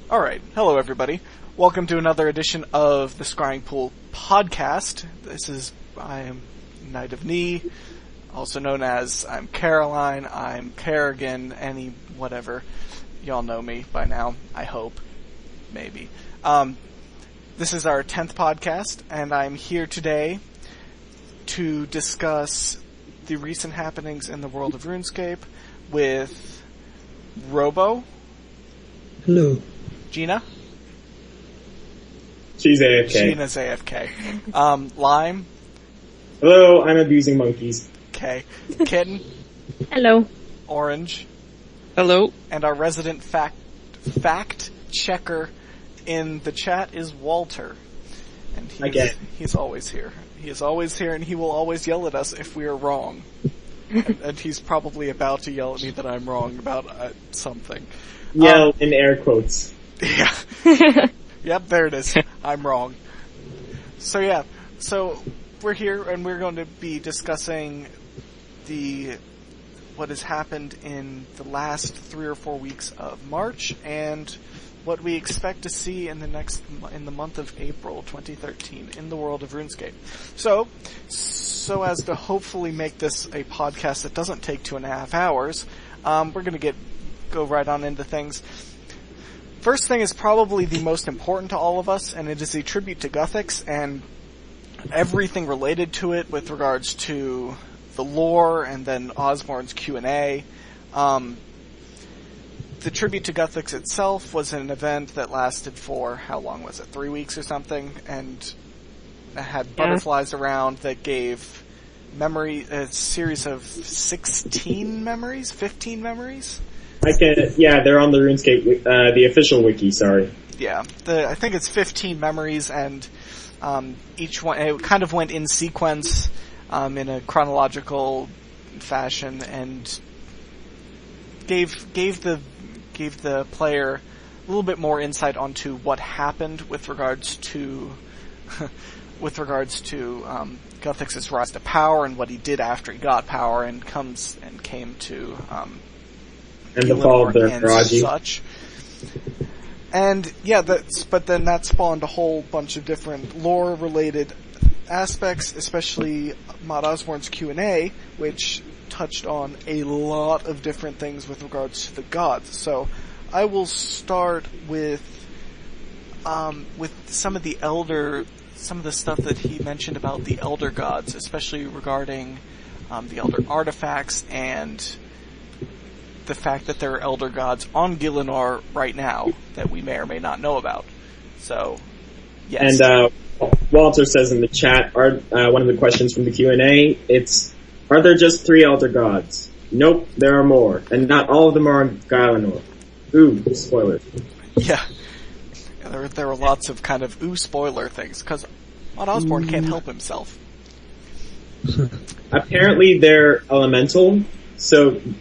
Alright, hello everybody. Welcome to another edition of the Scrying Pool Podcast. I am Knight of Knee, also known as I'm Caroline, I'm Kerrigan, whatever. Y'all know me by now, I hope. Maybe. This is our 10th podcast, and I'm here today to discuss the recent happenings in the world of Runescape with Robo. Hello. Gina? She's AFK. Gina's AFK. Lime? Hello, I'm abusing monkeys. Okay. Kitten? Hello. Orange? Hello. And our resident fact checker in the chat is Walter. And he's always here. He is always here, and he will always yell at us if we are wrong. and he's probably about to yell at me that I'm wrong about something. Yell in air quotes. Yeah. Yep, there it is. I'm wrong. So we're here and we're going to be discussing what has happened in the last 3 or 4 weeks of March and what we expect to see in the month of April 2013 in the world of RuneScape. So as to hopefully make this a podcast that doesn't take 2.5 hours, we're going to go right on into things. First thing is probably the most important to all of us, and it is a tribute to Guthix and everything related to it with regards to the lore and then Osborne's Q&A. The tribute to Guthix itself was an event that lasted for, how long was it, 3 weeks or something, and had butterflies around that gave a series of 16 memories, 15 memories? They're on the RuneScape, the official wiki, sorry. Yeah, I think it's 15 memories, and each one, it kind of went in sequence, in a chronological fashion, and gave the player a little bit more insight onto what happened with regards to Guthix's rise to power and what he did after he got power and came to and the fall of the Raji. Such. And but then that spawned a whole bunch of different lore-related aspects, especially Mod Osborne's Q&A, which touched on a lot of different things with regards to the gods. So I will start with some of the stuff that he mentioned about the elder gods, especially regarding the elder artifacts and the fact that there are elder gods on Gielinor right now that we may or may not know about. So, yes. And Walter says in the chat, one of the questions from the Q&A, are there just 3 elder gods? Nope, there are more, and not all of them are on Gielinor. Ooh, spoilers. Yeah. There were lots of kind of spoiler things, because Mod Osborne can't help himself. Apparently they're elemental,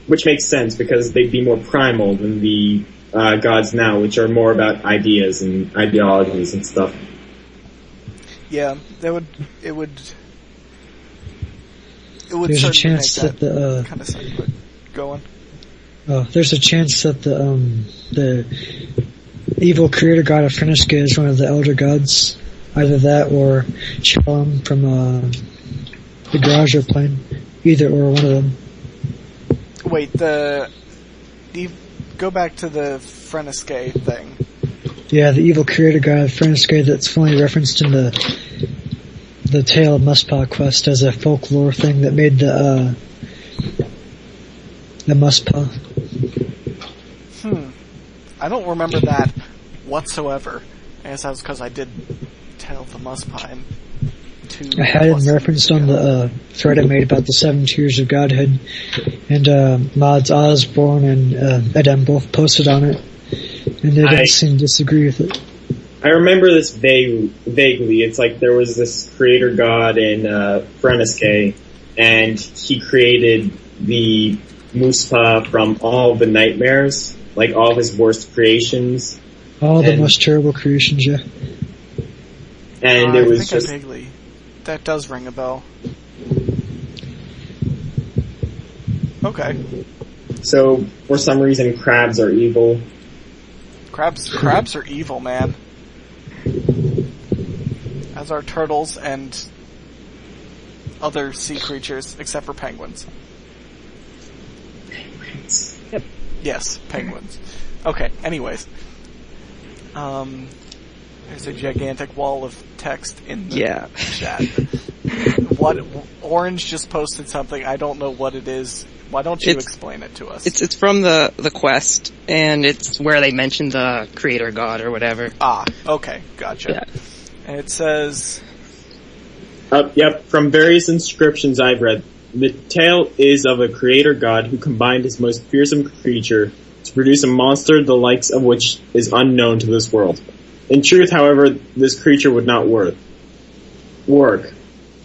which makes sense because they'd be more primal than the gods now, which are more about ideas and ideologies and stuff. Yeah, it would there's a chance that the kind of thing. Go on. There's a chance that the evil creator god of Runescape is one of the elder gods. Either that or Chalum from the Garage plane. Either or one of them. Wait, go back to the Runescape thing. Yeah, the evil creator god of Runescape that's only referenced in the Tale of Muspah quest as a folklore thing that made the Muspah. I don't remember that whatsoever. I guess that was because I did Tale of the Muspah. I had it referenced on the thread I made about the 7 tiers of Godhead, and Mods Osborne and Edem both posted on it, and they didn't seem to disagree with it. I remember this vaguely. It's like there was this creator god in Runescape, and he created the Muspah from all the nightmares, like all of his worst creations. All the most terrible creations, yeah. And it was just... vaguely. That does ring a bell. Okay. So, for some reason, crabs are evil. Crabs are evil, man. As are turtles and other sea creatures, except for penguins. Penguins. Yep. Yes, penguins. Okay, anyways. There's a gigantic wall of text in the chat. What Orange just posted something. I don't know what it is. Why don't you explain it to us? It's from the quest, and it's where they mention the creator god or whatever. Ah, okay, gotcha. Yeah. And it says... Yep, from various inscriptions I've read, the tale is of a creator god who combined his most fearsome creature to produce a monster the likes of which is unknown to this world. In truth, however, this creature would not work.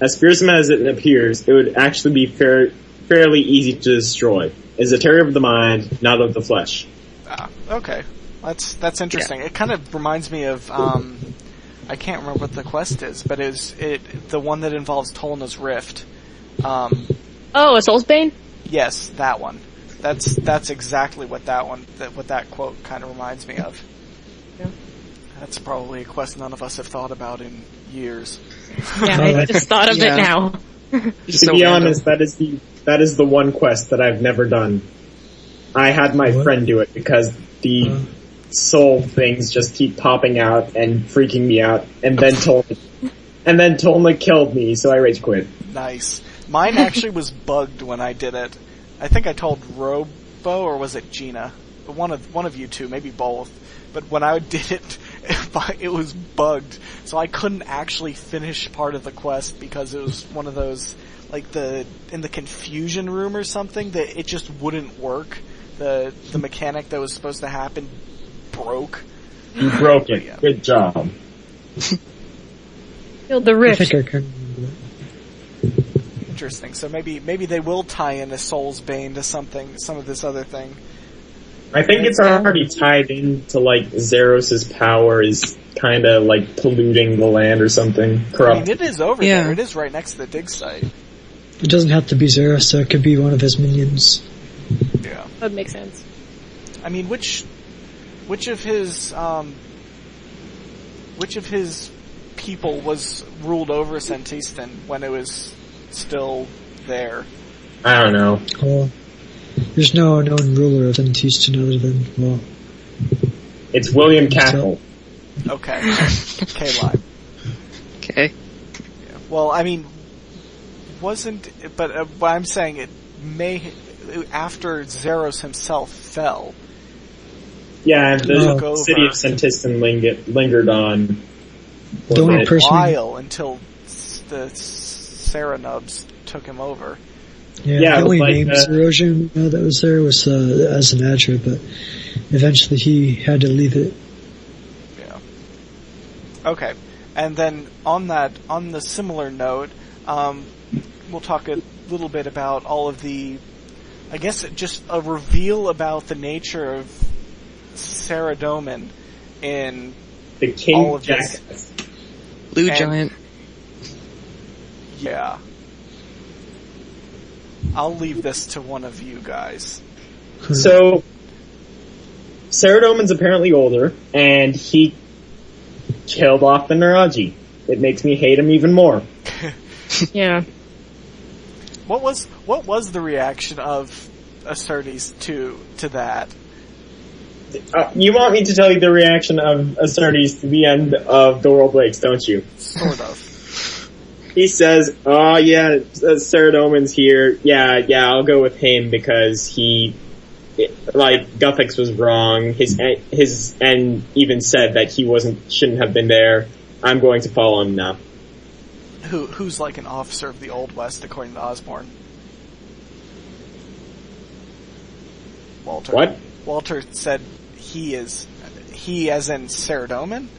As fearsome as it appears, it would actually be fairly easy to destroy. It is a terror of the mind, not of the flesh. Ah, okay. That's interesting. Yeah. It kind of reminds me of, I can't remember what the quest is, but is it the one that involves Tolna's Rift. A Soulsbane? Yes, that one. That's exactly what that quote kind of reminds me of. Yeah. That's probably a quest none of us have thought about in years. Yeah, I just thought of it now. To be honest, that is the one quest that I've never done. I had my friend do it because the soul things just keep popping out and freaking me out, and then Tolna killed me, so I rage quit. Nice. Mine actually was bugged when I did it. I think I told Robo, or was it Gina? One of you two, maybe both. But when I did it, it was bugged, so I couldn't actually finish part of the quest because it was one of those, like in the confusion room or something, that it just wouldn't work. The mechanic that was supposed to happen broke. You broke it. Yeah. Good job. Killed the rift. I think I can remember that. Interesting. So maybe they will tie in a Soul's Bane to some of this other thing. I think it's already tied into, like, Zeros' power is kind of, like, polluting the land or something. Corrupt. I mean, it is over there. It is right next to the dig site. It doesn't have to be Zeros, so it could be one of his minions. Yeah. That would make sense. I mean, which of his people was ruled over Sentistan when it was still there? I don't know. Well, there's no known ruler of Sentistan other than, well... It's William Cackle. Okay. K-Lime. Okay. Yeah. Well, I mean, but what I'm saying, it may, after Zeros himself fell. Yeah, the city of Sentistan lingered on the only person a while until the Serenubs took him over. Yeah, the only name Erosion that was there was as an Adra, but eventually he had to leave it. Yeah. Okay, and then on the similar note, we'll talk a little bit about all of the, I guess, just a reveal about the nature of Saradomin in the King all of Jackass. this. Blue Giant. Yeah. I'll leave this to one of you guys. So, Saradomin's apparently older, and he killed off the Naraji. It makes me hate him even more. Yeah. What was the reaction of Acertes to that? You want me to tell you the reaction of Acertes to the end of The World Wakes, don't you? Sort of. He says, "Oh yeah, Saradomin's here. Yeah, I'll go with him because Guthix was wrong. His and even said that he shouldn't have been there. I'm going to follow him now." Who's like an officer of the Old West, according to Osborne? Walter. What? Walter said he as in Saradomin?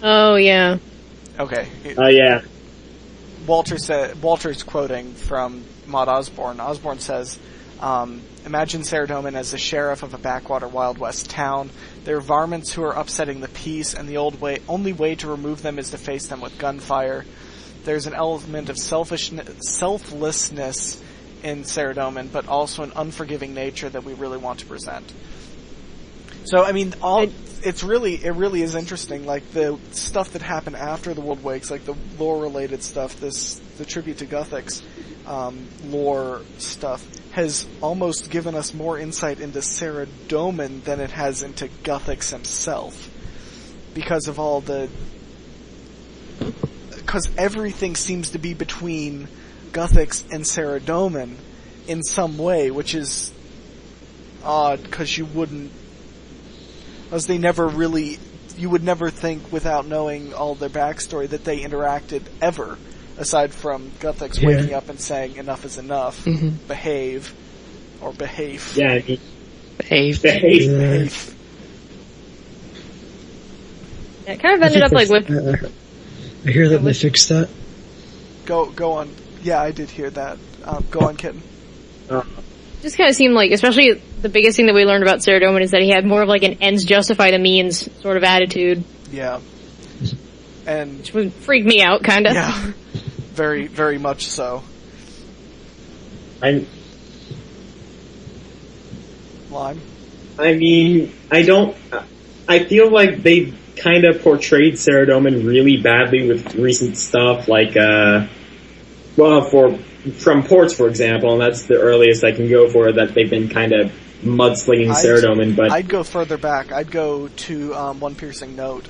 Oh, yeah. Okay. Yeah. Walter's quoting from Maud Osborne. Osborne says, imagine Saradomin as the sheriff of a backwater Wild West town. There are varmints who are upsetting the peace, and the only way to remove them is to face them with gunfire. There's an element of selflessness in Saradomin, but also an unforgiving nature that we really want to present. So I mean, it really is interesting. Like the stuff that happened after the World Wakes, like the lore related stuff, the tribute to Guthix lore stuff, has almost given us more insight into Saradomin than it has into Guthix himself, because of all because everything seems to be between Guthix and Saradomin in some way, which is odd, because you would never think, without knowing all their backstory, that they interacted ever, aside from Guthix waking up and saying, enough is enough, behave, or behave. Yeah, I mean, Behave. Behave. Yeah, it kind of ended up like with... I hear that they fixed that. Go on. Yeah, I did hear that. Go on, Kitten. Just kind of seemed like, especially the biggest thing that we learned about Saradomin is that he had more of like an ends justify the means sort of attitude. Yeah. And which would freak me out, kind of. Yeah. Very, very much so. Lime. I mean, I feel like they kind of portrayed Saradomin really badly with recent stuff, like, from ports, for example, and that's the earliest I can go for that they've been kind of mudslinging Saradomin, but... I'd go further back. I'd go to One Piercing Note.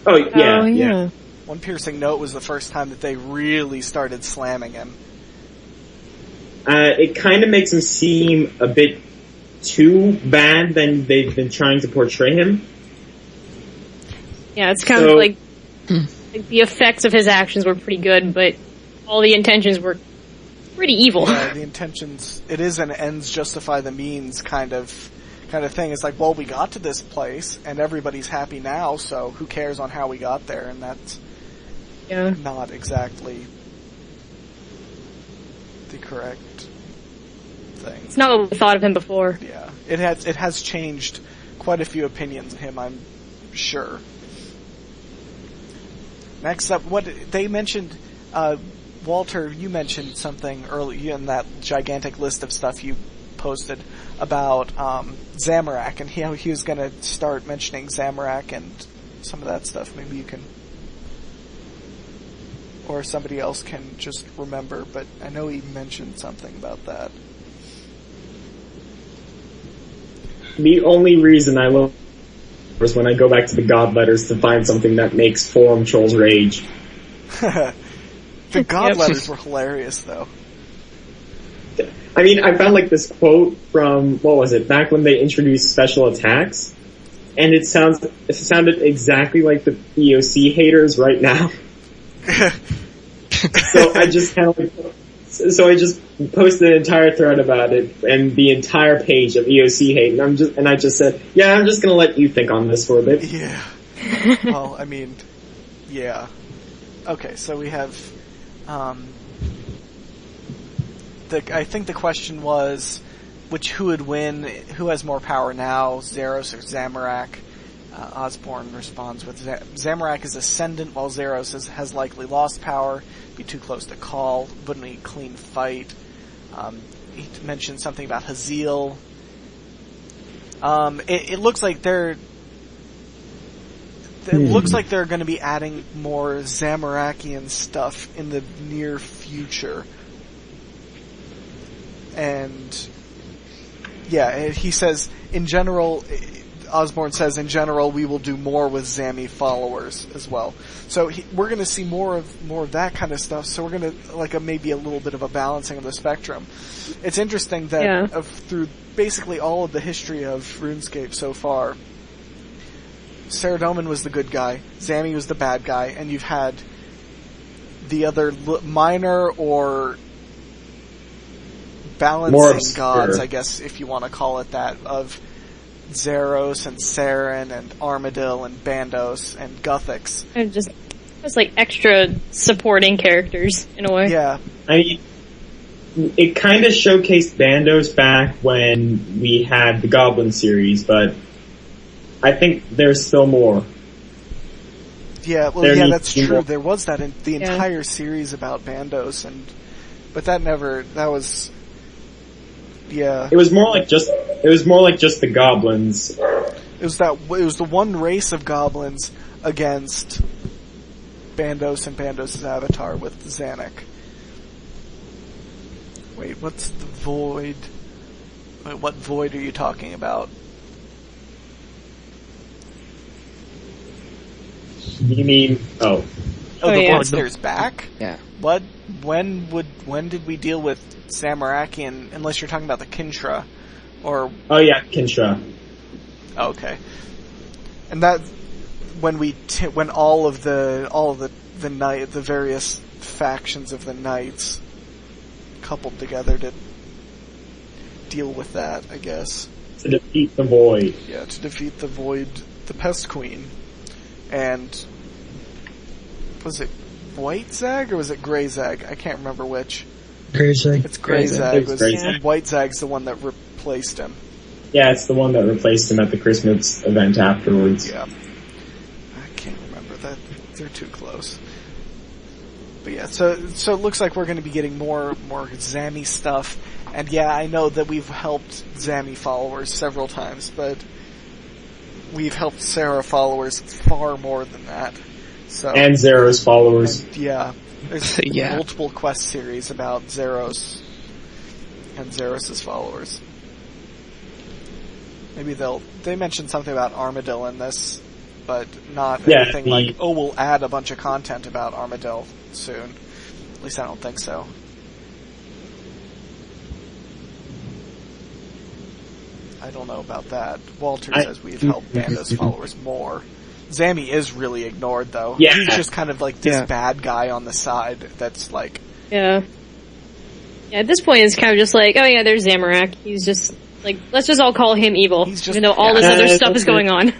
Oh, yeah. One Piercing Note was the first time that they really started slamming him. It kind of makes him seem a bit too bad than they've been trying to portray him. Yeah, it's kind of like the effects of his actions were pretty good, but all the intentions were pretty evil. Yeah, the intentions, it is an ends justify the means kind of thing. It's like, well, we got to this place, and everybody's happy now, so who cares on how we got there, and that's not exactly the correct thing. It's not what we thought of him before. Yeah, it has changed quite a few opinions of him, I'm sure. Next up, what they mentioned, Walter, you mentioned something early in that gigantic list of stuff you posted about Zamorak, and how he was going to start mentioning Zamorak and some of that stuff. Maybe you can, or somebody else can just remember, but I know he mentioned something about that. The only reason I love is when I go back to the God Letters to find something that makes Forum Trolls rage. The God Letters were hilarious, though. I mean, I found like this quote from, what was it, back when they introduced special attacks, and it sounded exactly like the EOC haters right now. So I just posted an entire thread about it and the entire page of EOC hate, and I just said, yeah, I'm just gonna let you think on this for a bit. Yeah. Well, I mean, yeah. Okay, so we have, I think the question was, who would win, who has more power now, Zeros or Zamorak? Osborne responds with, Zamorak is ascendant, while Zeros has likely lost power, be too close to call, wouldn't be a clean fight. He mentioned something about Haziel. It looks like they're going to be adding more Zamorakian stuff in the near future. And yeah, he says, in general, Osborne says, in general, we will do more with Zami followers as well. So we're going to see more of that kind of stuff. So we're going to maybe a little bit of a balancing of the spectrum. It's interesting that through basically all of the history of RuneScape so far, Saradomin was the good guy, Zami was the bad guy, and you've had the other minor or balancing gods, I guess, if you want to call it that, of Zeros and Saren and Armadil and Bandos and Guthix. And just like extra supporting characters in a way. Yeah. I mean, it kind of showcased Bandos back when we had the Goblin series, but I think there's still more. Yeah, well, yeah, that's true. There was that in the entire series about Bandos, but that was Yeah. It was more like just the goblins. It was the one race of goblins against Bandos and Bandos' avatar with Zanuck. Wait, what's the void? Wait, what void are you talking about? You mean Oh, the yeah. monster's back? Yeah. What? When did we deal with Zamarakian? Unless you're talking about the Kinshra, or Oh yeah, Kinshra. okay. And that when all of the various factions of the knights coupled together to deal with that, I guess. To defeat the void. Yeah, to defeat the void, the Pest Queen. And was it White Zag or was it Grey Zag? I can't remember which. Grey Zag. It's Grey Zag. Zag. And White Zag's the one that replaced him. Yeah, it's the one that replaced him at the Christmas event afterwards. Yeah. I can't remember that. They're too close. But yeah, so it looks like we're going to be getting more Zammy stuff. And yeah, I know that we've helped Zammy followers several times, but we've helped Sarah followers far more than that. So And Zero's followers. and, yeah. There's Yeah. multiple quest series about Zeros and Zeros' followers. Maybe they mentioned something about Armadillo in this, but not anything like, oh, we'll add a bunch of content about Armadillo soon. At least I don't think so. I don't know about that. Walter says we've helped Bandos followers more. Zammy is really ignored, though. Yeah. He's just kind of like this Yeah. bad guy on the side that's like... Yeah. Yeah, at this point it's kind of just like, oh yeah, there's Zamorak. He's just, like, let's just all call him evil. He's just- even though all this yeah. other stuff is going on.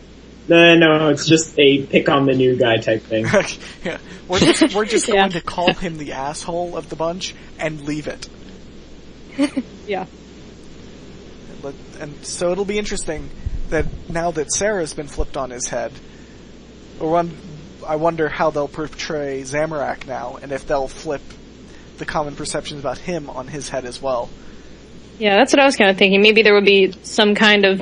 No, it's just a pick on the new guy type thing. yeah. We're just Yeah. going to call him the asshole of the bunch and leave it. Yeah. And so it'll be interesting that now that Sarah's been flipped on his head, I wonder how they'll portray Zamorak now, and if they'll flip the common perceptions about him on his head as well. Yeah, that's what I was kind of thinking. Maybe there would be some kind of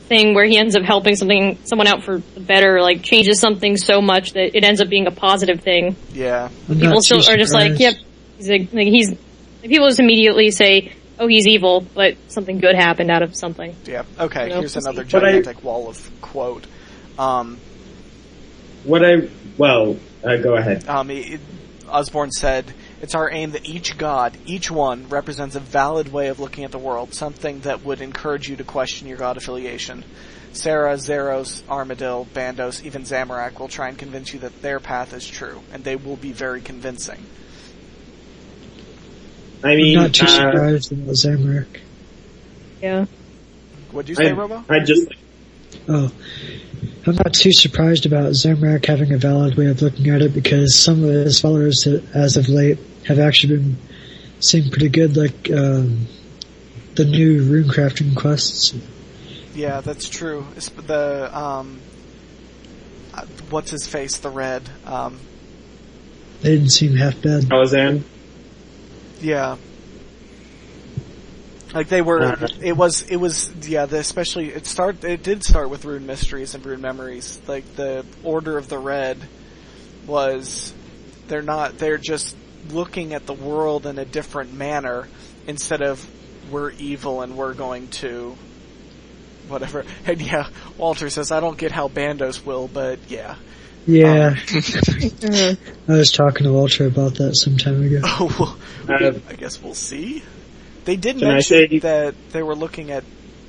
thing where he ends up helping someone out for the better, like changes something so much that it ends up being a positive thing. Yeah. People still are just like, yep, he's people just immediately say, oh, he's evil, but something good happened out of something. Yeah. Okay, You know, here's another But gigantic wall of quote. Go ahead. Osborne said, "It's our aim that each god, each one, represents a valid way of looking at the world, something that would encourage you to question your god affiliation. Sarah, Zeros, Armadillo, Bandos, even Zamorak will try and convince you that their path is true, and they will be very convincing." I mean, I'm not too surprised about Zamorak. Yeah. What'd you say, Robo? Oh, I'm not too surprised about Zamorak having a valid way of looking at it because some of his followers, as of late, have actually been seeing pretty good, like the new runecrafting quests. Yeah, that's true. It's the what's his face? The red. They didn't seem half bad. Alazan. Yeah. Like they were, it was, especially, it did start with Rune Mysteries and Rune Memories. Like the Order of the Red was, they're just looking at the world in a different manner instead of we're evil and we're going to whatever. And yeah, Walter says, I don't get how Bandos will, but yeah. Yeah. I was talking to Walter about that some time ago. Oh, well, I guess we'll see. They did mention that they were looking at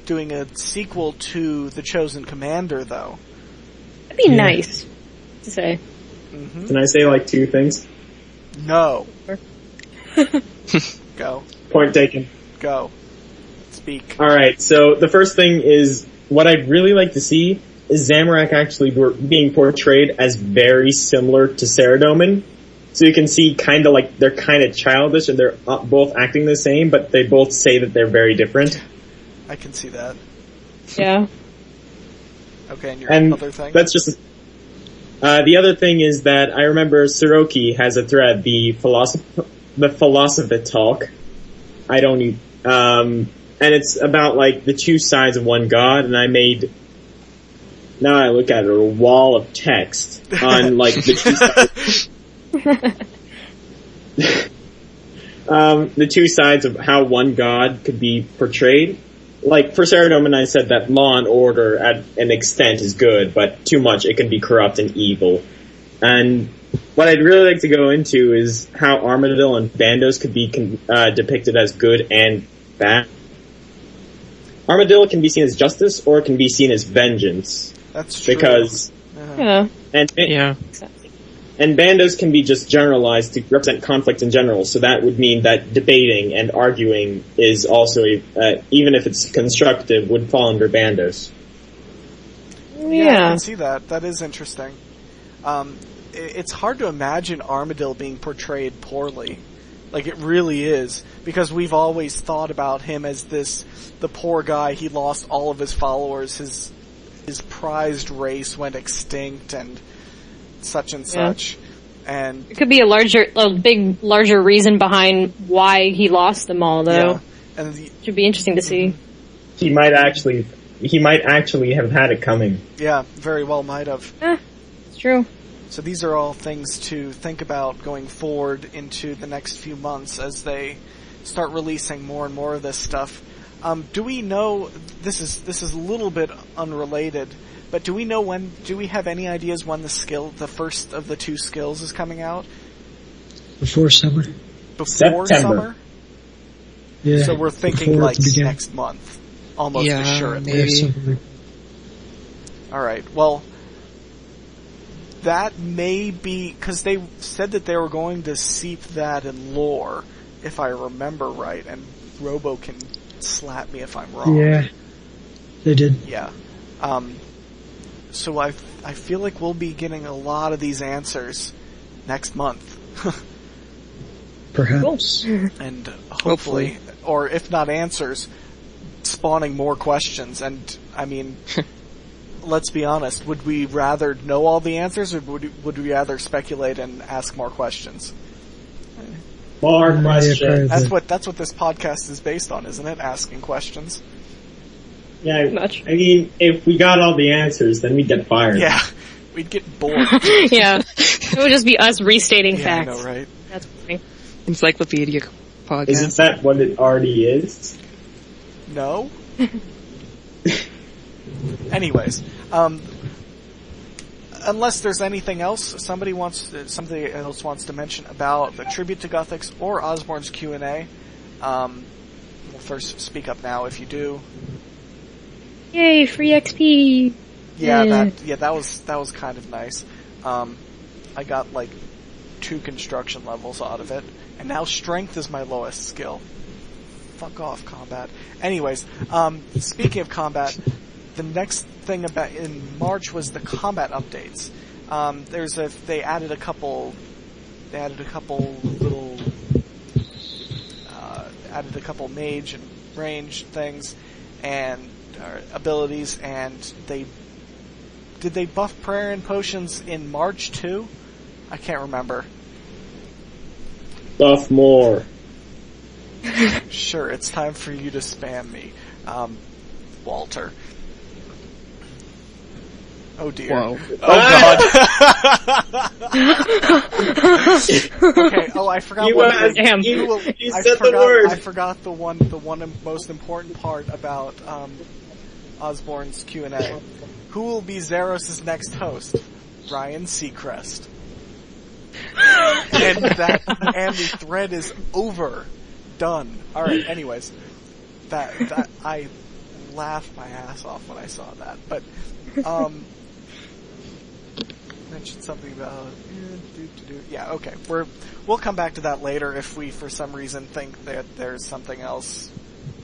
doing a sequel to The Chosen Commander, though. That'd be nice to say. Mm-hmm. Can I say like two things? No. Go. Point taken. Go. Speak. Alright, so the first thing is, what I'd really like to see is Zamorak actually being portrayed as very similar to Saradomin. So you can see kind of like they're kind of childish and they're both acting the same, but they both say that they're very different. I can see that. Yeah. Okay, and your other thing? That's just... the other thing is that I remember Siroki has a thread, the philosophy talk. I don't need... and it's about like the two sides of one god, and I made. Now I look at it, a wall of text on like the two sides. The two sides of how one god could be portrayed. Like for Saradomin, I said that law and order at an extent is good, but too much it can be corrupt and evil. And what I'd really like to go into is how Armadillo and Bandos could be depicted as good and bad. Armadillo can be seen as justice, or it can be seen as vengeance. That's true. Because Yeah. and Bandos can be just generalized to represent conflict in general. So that would mean that debating and arguing is also, even if it's constructive, would fall under Bandos. Yeah, I can see that. That is interesting. It's hard to imagine Armadillo being portrayed poorly. Like, it really is. Because we've always thought about him as the poor guy. He lost all of his followers. His prized race went extinct and such and such. And it could be a larger reason behind why he lost them all, though. Yeah. And it should be interesting to see. He might actually have had it coming. Yeah, very well might have. It's true. So these are all things to think about going forward into the next few months as they start releasing more and more of this stuff. Do we know, this is a little bit unrelated, but do we have any ideas when the first of the two skills is coming out? Before summer. Before summer? Yeah. So we're thinking like next month. Almost assuredly. Maybe. Alright, well, that may be, because they said that they were going to seep that in lore, if I remember right, and Robo can slap me if I'm wrong. Yeah, they did. Yeah. So I feel like we'll be getting a lot of these answers next month. Perhaps. And hopefully, or if not answers, spawning more questions. And, I mean, let's be honest, would we rather know all the answers, or would we rather speculate and ask more questions? More questions. That's what this podcast is based on, isn't it? Asking questions. Yeah, I mean, if we got all the answers, then we'd get fired. Yeah, we'd get bored. Yeah, it would just be us restating facts. I know, right? That's funny. Encyclopedia podcast. Isn't that what it already is? No. Anyways, unless there's anything else somebody else wants to mention about the Tribute to Gothics or Osborne's Q&A, well, first speak up now if you do. Yay, free XP! That was kind of nice. I got like 2 construction levels out of it, and now strength is my lowest skill. Fuck off, combat. Anyways, speaking of combat, the next thing about in March was the combat updates. They added a couple mage and range things and abilities, and did they buff prayer and potions in March too? I can't remember. Buff more. Sure, it's time for you to spam me, Walter. Oh dear. Whoa. Oh god. Okay. Oh, I forgot one thing. I forgot the one most important part about Osborne's Q&A. Who will be Zeros' next host? Ryan Seacrest. And the thread is over. Done. Alright, anyways. That I laughed my ass off when I saw that. But mentioned something about yeah, okay. We'll come back to that later if we for some reason think that there's something else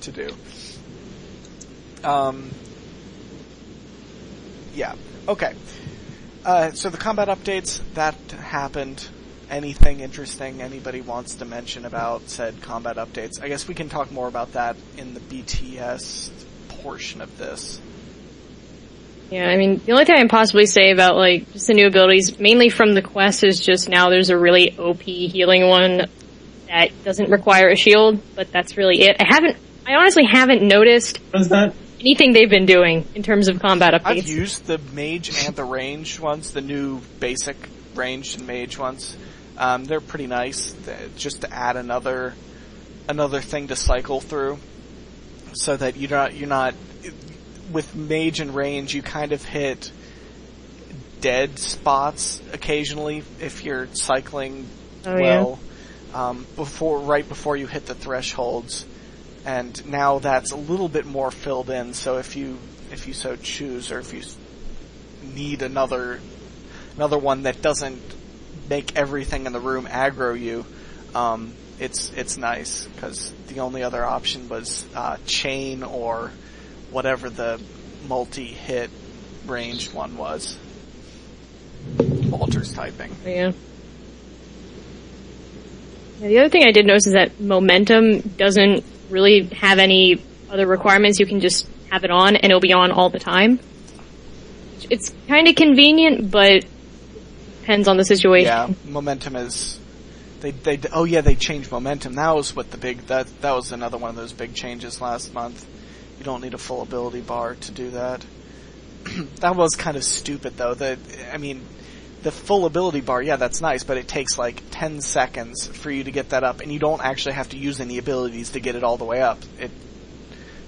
to do. Yeah. Okay. So the combat updates that happened. Anything interesting anybody wants to mention about said combat updates? I guess we can talk more about that in the BTS portion of this. Yeah, I mean, the only thing I can possibly say about, like, just the new abilities, mainly from the quest, is just now there's a really OP healing one that doesn't require a shield, but that's really it. I honestly haven't noticed What's that? anything they've been doing in terms of combat updates. I've used the mage and the range ones, the new basic ranged and mage ones. They're pretty nice, just to add another thing to cycle through, so that you're not with mage and range. You kind of hit dead spots occasionally if you're cycling right before you hit the thresholds, and now that's a little bit more filled in. So if you so choose, or if you need another one that doesn't make everything in the room aggro you, it's nice, because the only other option was chain or whatever the multi-hit ranged one was. Walter's typing. Yeah. The other thing I did notice is that momentum doesn't really have any other requirements. You can just have it on, and it'll be on all the time. It's kind of convenient, but depends on the situation. Yeah, momentum is... They changed momentum. That was what that was another one of those big changes last month. You don't need a full ability bar to do that. That was kind of stupid, though. The full ability bar, yeah, that's nice, but it takes like 10 seconds for you to get that up, and you don't actually have to use any abilities to get it all the way up.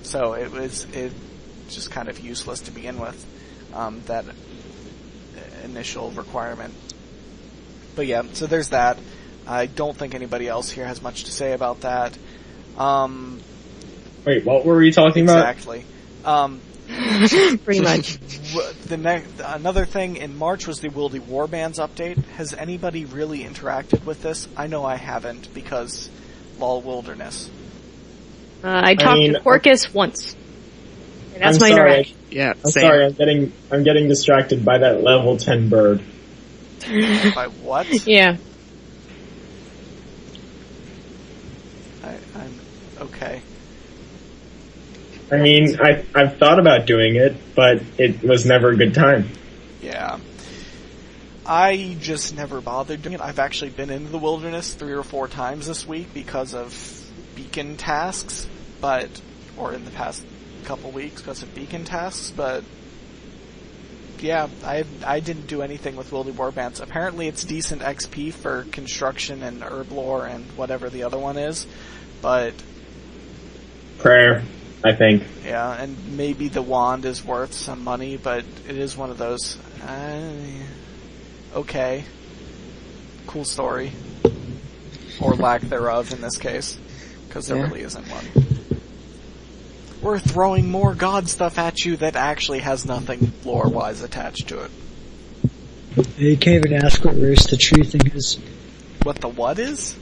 So it was just kind of useless to begin with, that initial requirement. But yeah, so there's that. I don't think anybody else here has much to say about that. Wait, what were we talking about? Exactly. Pretty much. Another thing in March was the Wildy Warbands update. Has anybody really interacted with this? I know I haven't, because LOL Wilderness. I talked to Porcus once. And that's my interaction. Yeah, I'm same. sorry, I'm getting distracted by that level 10 bird. By what? Yeah. I'm okay. I mean, I've thought about doing it, but it was never a good time. Yeah. I just never bothered doing it. I've actually been into the wilderness 3 or 4 times this week because of beacon tasks, or in the past couple weeks because of beacon tasks, but yeah, I didn't do anything with Wildy Warbands. Apparently it's decent XP for construction and herb lore and whatever the other one is, but... Prayer, I think. Yeah, and maybe the wand is worth some money, but it is one of those... okay. Cool story. Or lack thereof in this case, because there really isn't one. We're throwing more god stuff at you that actually has nothing lore-wise attached to it. You can't even ask what race the tree thing is. What the what is?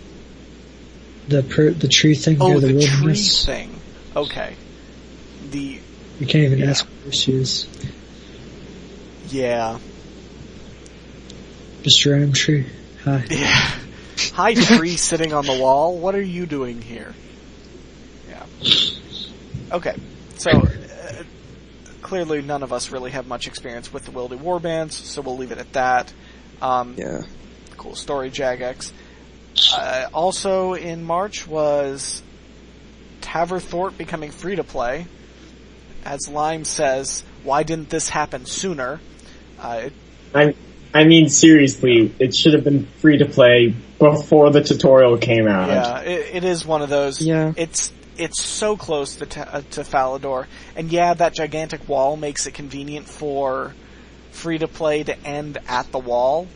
The tree thing near the tree wilderness. thing. Okay. You can't even ask what race she is. Yeah. Just a random tree. Hi. Yeah. Hi, tree sitting on the wall. What are you doing here? Yeah. Okay. So, clearly none of us really have much experience with the Wildy Warbands, so we'll leave it at that. Yeah. Cool story, Jagex. Also in March was Taverthorpe becoming free-to-play. As Lime says, why didn't this happen sooner? I mean, seriously, it should have been free to play before the tutorial came out. Yeah, it is one of those. Yeah. It's so close to Falador, and yeah, that gigantic wall makes it convenient for free to play to end at the wall,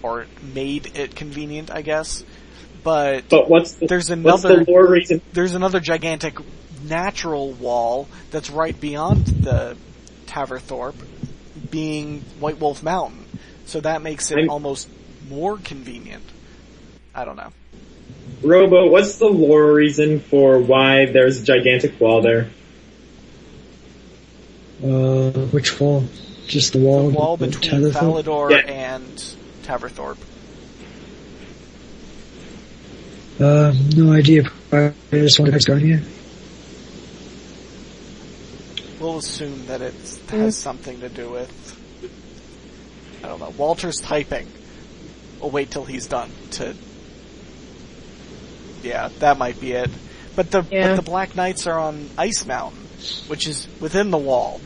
or made it convenient, I guess. But there's another lore reason? There's another gigantic natural wall that's right beyond the Taverthorpe, being White Wolf Mountain. So that makes it almost more convenient. I don't know. Robo, what's the lore reason for why there's a gigantic wall there? Which wall? Just the wall? The wall between Falador and Taverthorpe. No idea. I just wanted to go here. We'll assume that it has something to do with... I don't know. Walter's typing. We'll wait till he's done to... Yeah, that might be it. But the Black Knights are on Ice Mountain, which is within the wall.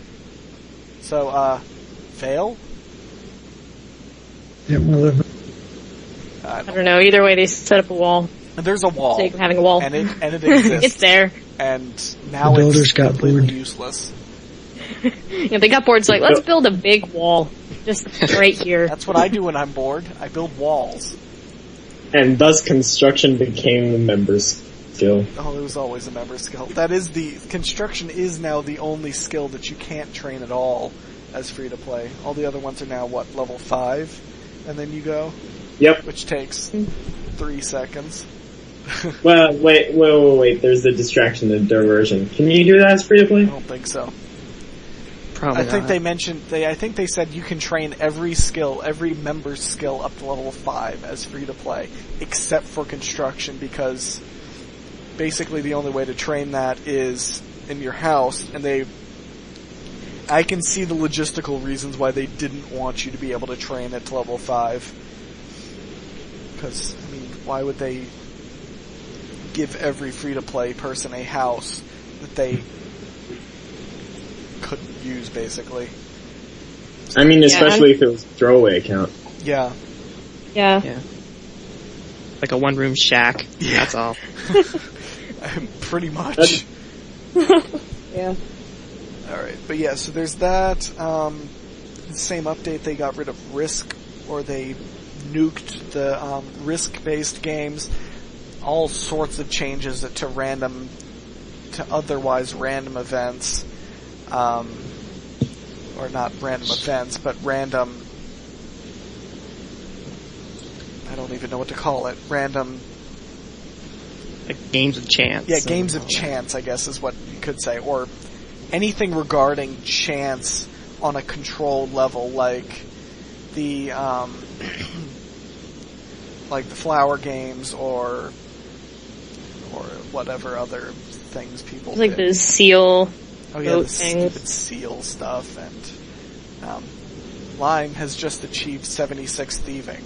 So, fail? Yeah, well, I don't know. Either way, they set up a wall. There's a wall. Sake of having a wall. And it exists. It's there. And now the builders it's got completely bored. useless. Yeah, they got bored. It's like, let's build a big wall. Just right here. That's what I do when I'm bored. I build walls. And thus construction became the member's skill. Oh, it was always a member skill. Construction is now the only skill that you can't train at all as free to play. All the other ones are now, level 5? And then you go? Yep. Which takes 3 seconds. Well, wait, there's the distraction, the diversion. Can you do that as free to play? I don't think so. Probably I think not. I think they said you can train every member's skill up to level 5 as free to play, except for construction, because basically the only way to train that is in your house, and I can see the logistical reasons why they didn't want you to be able to train at level 5. Because, I mean, why would they give every free-to-play person a house that they couldn't use, basically? I mean, especially if it was a throwaway account. Yeah. Yeah. Like a one-room shack. Yeah. That's all. Pretty much. Yeah. Alright, but yeah, so there's that. The same update, they got rid of Risk, or they nuked the Risk-based games. All sorts of changes to otherwise random events. Or not random events, but random... I don't even know what to call it. Random... Like games of chance. Yeah, games of chance, I guess, is what you could say. Or anything regarding chance on a controlled level, like the like the flower games or whatever other things people Like did. the seal. Oh yeah, the things. stupid seal stuff, and Lime has just achieved 76 thieving.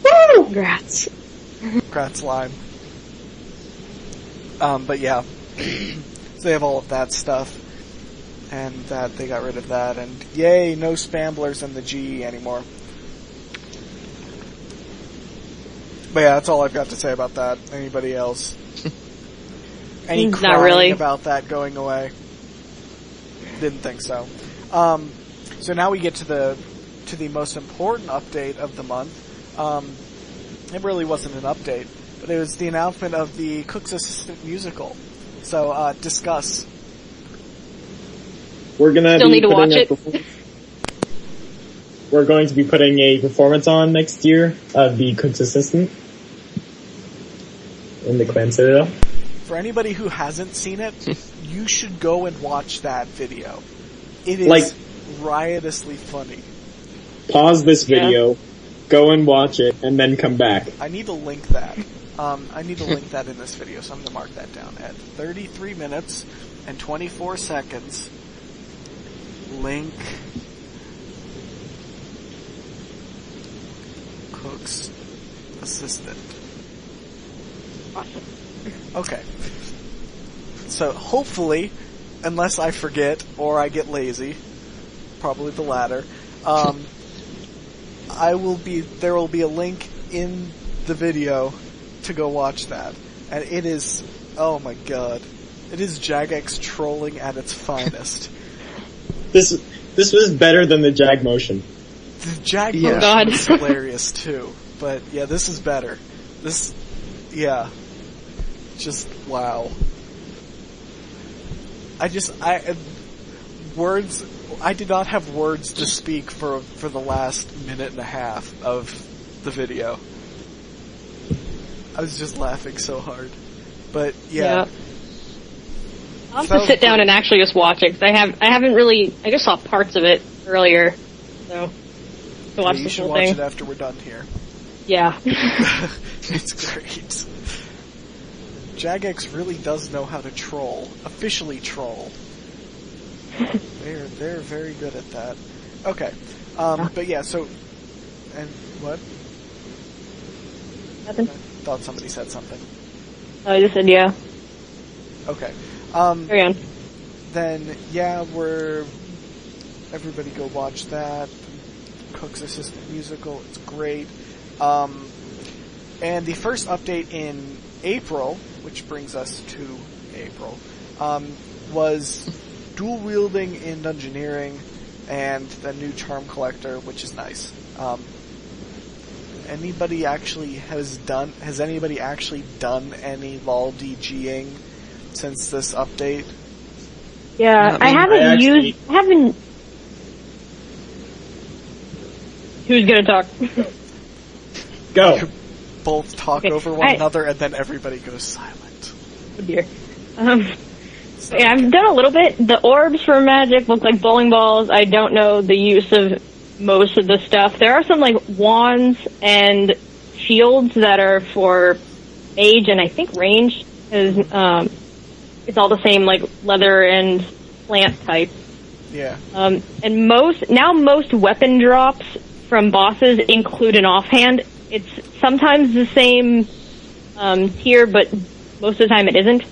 Woo! Congrats. Congrats, Lime. But yeah, so they have all of that stuff, and that they got rid of that, and yay, no spamblers in the GE anymore. But yeah, that's all I've got to say about that. Anybody else? Any Not crying really. about that going away? Didn't think so. So now we get to the most important update of the month. It really wasn't an update, but it was the announcement of the Cook's Assistant musical. So discuss. We're gonna Still be need to putting watch it. We're going to be putting a performance on next year of the Cook's Assistant in the Clan Citadel. For anybody who hasn't seen it, you should go and watch that video. It is riotously funny. Pause this video, go and watch it, and then come back. I need to link that. I need to link that in this video, so I'm going to mark that down. At 33 minutes and 24 seconds, link Cook's Assistant. Okay. So hopefully, unless I forget or I get lazy, probably the latter, there will be a link in the video to go watch that. And it is, oh my god, it is Jagex trolling at its finest. This was better than the Jag motion. The Jag Yeah. motion is hilarious too, but yeah, this is better. Just wow. I did not have words to speak for the last minute and a half of the video. I was just laughing so hard. But yeah. I'll have to sit down and actually just watch it, because I haven't really, I just saw parts of it earlier, so to watch You the should whole watch thing. it after we're done here. Yeah. It's great. Jagex really does know how to troll. Officially troll. They're very good at that. Okay. But yeah, so... And what? Nothing. I thought somebody said something. I just said yeah. Okay. Carry on. Then, yeah, everybody go watch that. Cook's Assistant Musical, it's great. And the first update in April, which brings us to April, was dual wielding in Dungeoneering and the new Charm Collector, which is nice. Has anybody actually done any LOL DGing since this update? Yeah, I haven't. Who's gonna talk? Go. Both talk over one another, and then everybody goes silent. Oh dear. Yeah, I've done a little bit. The orbs for magic look like bowling balls. I don't know the use of most of the stuff. There are some like wands and shields that are for mage and I think range, because it's all the same like leather and plant type. Yeah. And most weapon drops from bosses include an offhand. It's sometimes the same tier, but most of the time it isn't.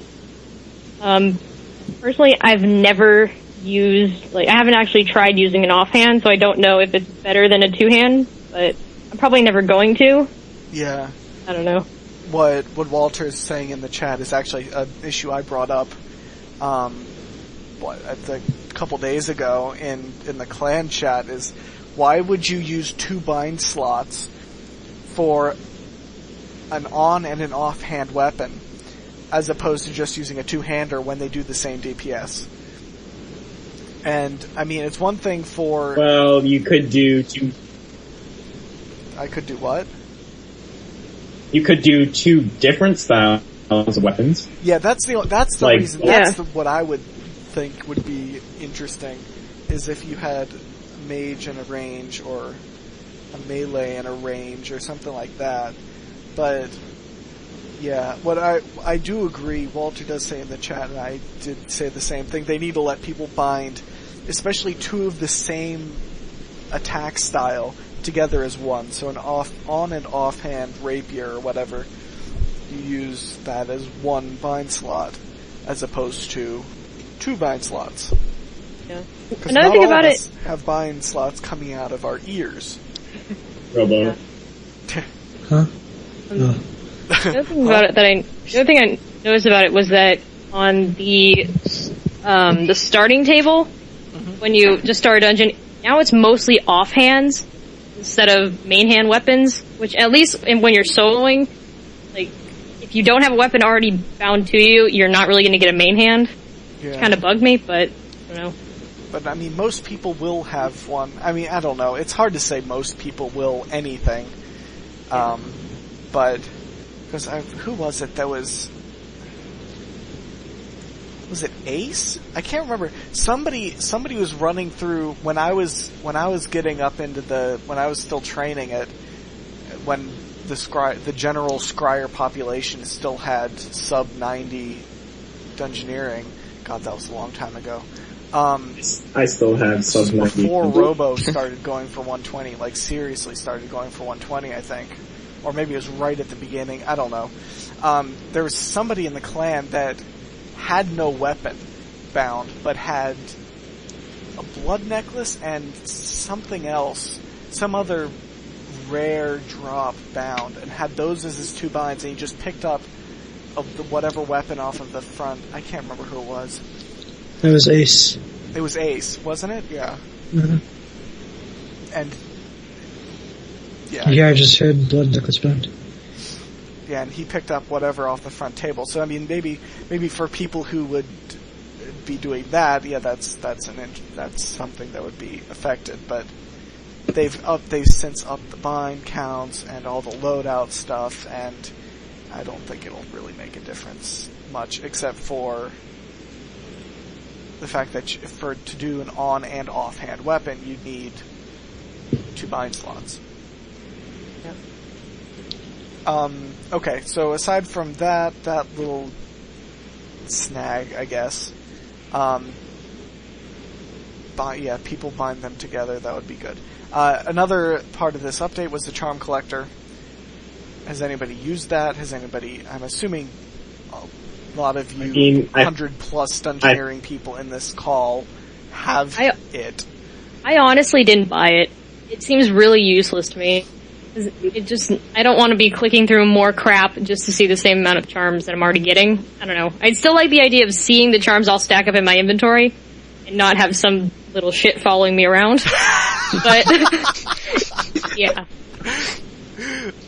Personally, I've never I haven't actually tried using an offhand, so I don't know if it's better than a two-hand, but I'm probably never going to. Yeah. I don't know. What Walter is saying in the chat is actually an issue I brought up a couple days ago in the clan chat, is why would you use 2 bind slots for an on and an offhand weapon as opposed to just using a two-hander when they do the same DPS? And, I mean, it's one thing for... Well, you could do 2... I could do what? You could do 2 different styles of weapons. Yeah, that's the like, reason. yeah. That's what I would think would be interesting, is if you had a mage and a range, or a melee and a range, or something like that. But... yeah, what I do agree, Walter does say in the chat, and I did say the same thing, they need to let people bind, especially 2 of the same attack style together as one. So an on and offhand rapier or whatever, you use that as 1 bind slot, as opposed to 2 bind slots. Yeah. Because Another not thing all about of it us have bind slots coming out of our ears. Robo. Huh? The other thing about it the other thing I noticed about it was that on the starting table, when you just start a dungeon, now it's mostly offhands instead of main hand weapons, which at least when you're soloing, like, if you don't have a weapon already bound to you, you're not really going to get a main hand. Yeah. Which kind of bugged me, but I don't know. But, I mean, most people will have one. I mean, I don't know. It's hard to say most people will anything. But... because who was it that was it Ace? I can't remember. Somebody was running through when I was getting up into when I was still training it, when the general scryer population still had sub 90 dungeoneering. God, that was a long time ago. I still have sub 90. Before Robo started going for 120, like seriously started going for 120, I think. Or maybe it was right at the beginning, I don't know. There was somebody in the clan that had no weapon bound, but had a blood necklace and something else, some other rare drop bound, and had those as his 2 binds, and he just picked up whatever weapon off of the front. I can't remember who it was. That was Ace. It was Ace, wasn't it? Yeah. Mm-hmm. And... yeah. Yeah, I just heard blood necklace bound. Yeah, and he picked up whatever off the front table. So I mean, maybe for people who would be doing that, yeah, that's something that would be affected. But they've since upped the bind counts and all the loadout stuff, and I don't think it'll really make a difference much, except for the fact that to do an on and offhand weapon, you need 2 bind slots. Okay, so aside from that little snag, I guess, people bind them together, that would be good. Another part of this update was the Charm Collector. Has anybody used that? I'm assuming lot of you 100-plus dungeoneering people in this call have it. I honestly didn't buy it. It seems really useless to me. I don't want to be clicking through more crap just to see the same amount of charms that I'm already getting. I don't know. I'd still like the idea of seeing the charms all stack up in my inventory and not have some little shit following me around. But, yeah.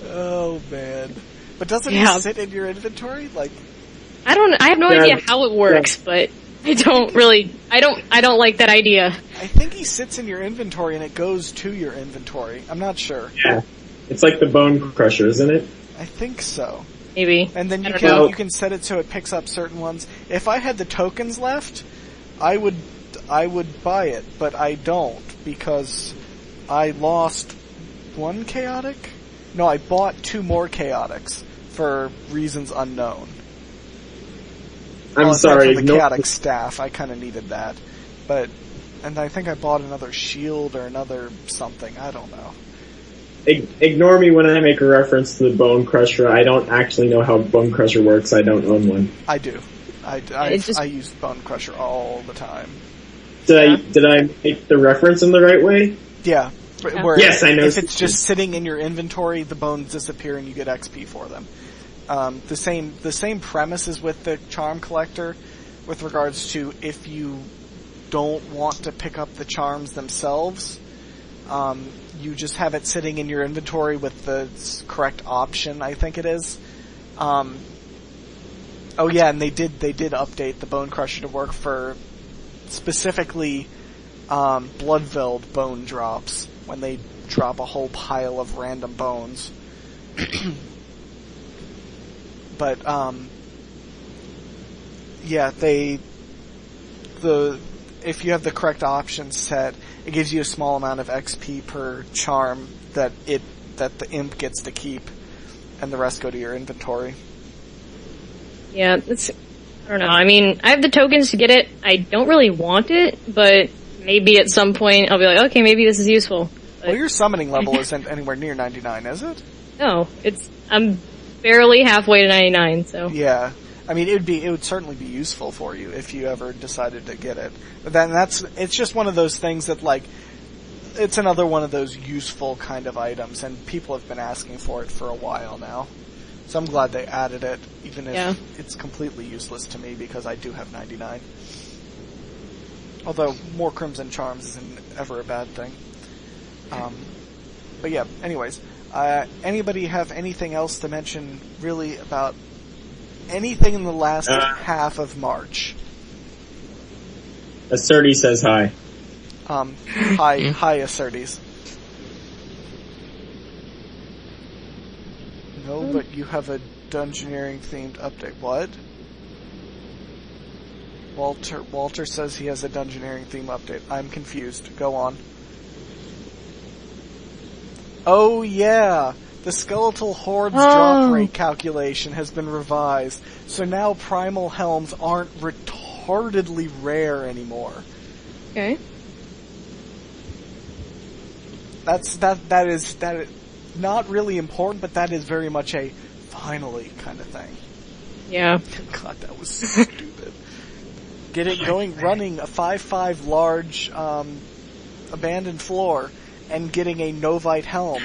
Oh, man. But doesn't it sit in your inventory? Like, I have no idea how it works, but I don't like that idea. I think he sits in your inventory and it goes to your inventory. I'm not sure. Yeah. It's like the Bone Crusher, isn't it? I think so. Maybe. And then you can set it so it picks up certain ones. If I had the tokens left, I would buy it, but I don't because I lost one chaotic. No, I bought 2 more chaotics for reasons unknown. I'm sorry. The chaotic staff, I kind of needed that, and I think I bought another shield or another something. I don't know. Ignore me when I make a reference to the Bone Crusher. I don't actually know how Bone Crusher works. I don't own one. I do. I use Bone Crusher all the time. Did I make the reference in the right way? Yeah. Where yes, I know. If it's just sitting in your inventory, the bones disappear and you get XP for them. The same premise is with the Charm Collector, with regards to if you don't want to pick up the charms themselves, you just have it sitting in your inventory with the correct option, I think it is. And they did update the Bone Crusher to work for specifically Bloodveld bone drops when they drop a whole pile of random bones. But if you have the correct options set, it gives you a small amount of XP per charm that the imp gets to keep, and the rest go to your inventory. Yeah, I don't know. I mean, I have the tokens to get it. I don't really want it, but maybe at some point I'll be like, okay, maybe this is useful. But well, your summoning level isn't anywhere near 99, is it? No, I'm barely halfway to 99, so. Yeah. I mean, it would certainly be useful for you if you ever decided to get it. But then it's just one of those things that, like, it's another one of those useful kind of items, and people have been asking for it for a while now. So I'm glad they added it, even if it's completely useless to me because I do have 99. Although more Crimson Charms isn't ever a bad thing. But yeah, anyways. Anybody have anything else to mention really about anything in the last half of March? Acertes says hi. Hi, Acertes. No, but you have a Dungeoneering themed update. What? Walter says he has a Dungeoneering theme update. I'm confused. Go on. Oh yeah! The Skeletal Horde's drop rate calculation has been revised, so now Primal Helms aren't retardedly rare anymore. Okay. That is not really important, but that is very much a finally kind of thing. Yeah. God, that was so stupid. Get it running a 5/5 large abandoned floor and getting a Novite helm.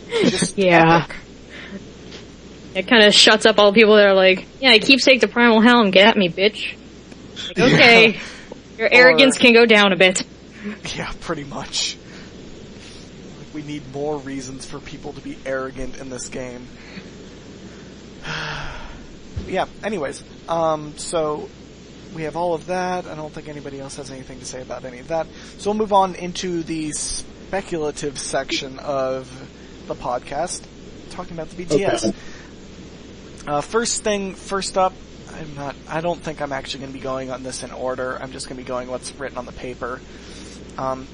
Just epic. It kind of shuts up all the people that are like, yeah, I keepsake the Primal Helm, get at me, bitch. Like, okay, your arrogance can go down a bit. Yeah, pretty much. We need more reasons for people to be arrogant in this game. Yeah, anyways, so we have all of that. I don't think anybody else has anything to say about any of that. So we'll move on into the speculative section of the podcast, talking about the BTS. Okay. First up, I don't think I'm actually going to be going on this in order. I'm just going to be going what's written on the paper.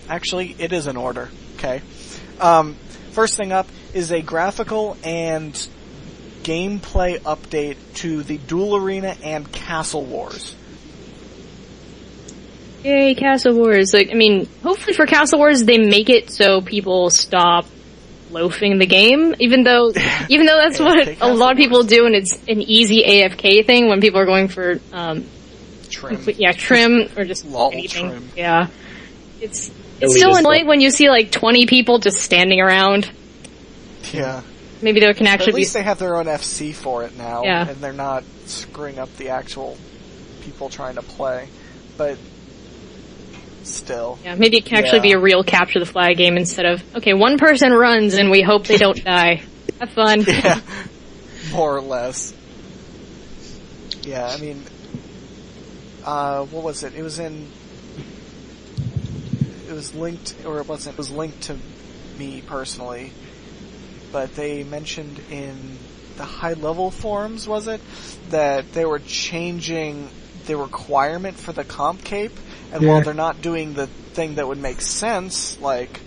Actually, it is in order, okay? First thing up is a graphical and gameplay update to the Duel Arena and Castle Wars. Yay, Castle Wars. Hopefully for Castle Wars they make it so people stop loafing the game, even though that's what AFK a lot of people Wars. do, and it's an easy AFK thing when people are going for Trim. trim or just Lol anything. trim. Yeah, it's Elitist still annoying stuff. when you see like 20 people just standing around. Yeah. Maybe there can But actually at least they have their own FC for it now, Yeah. and they're not screwing up the actual people trying to play. But still. maybe it can actually be Yeah. a real capture the flag game instead of okay, one person runs and we hope they don't die. Have fun. Yeah. More or less. Yeah, I mean, what was it? It was linked, or it wasn't, it was linked to me personally, but they mentioned in the high level forums, was it, that they were changing the requirement for the comp cape, and while they're not doing the thing that would make sense, like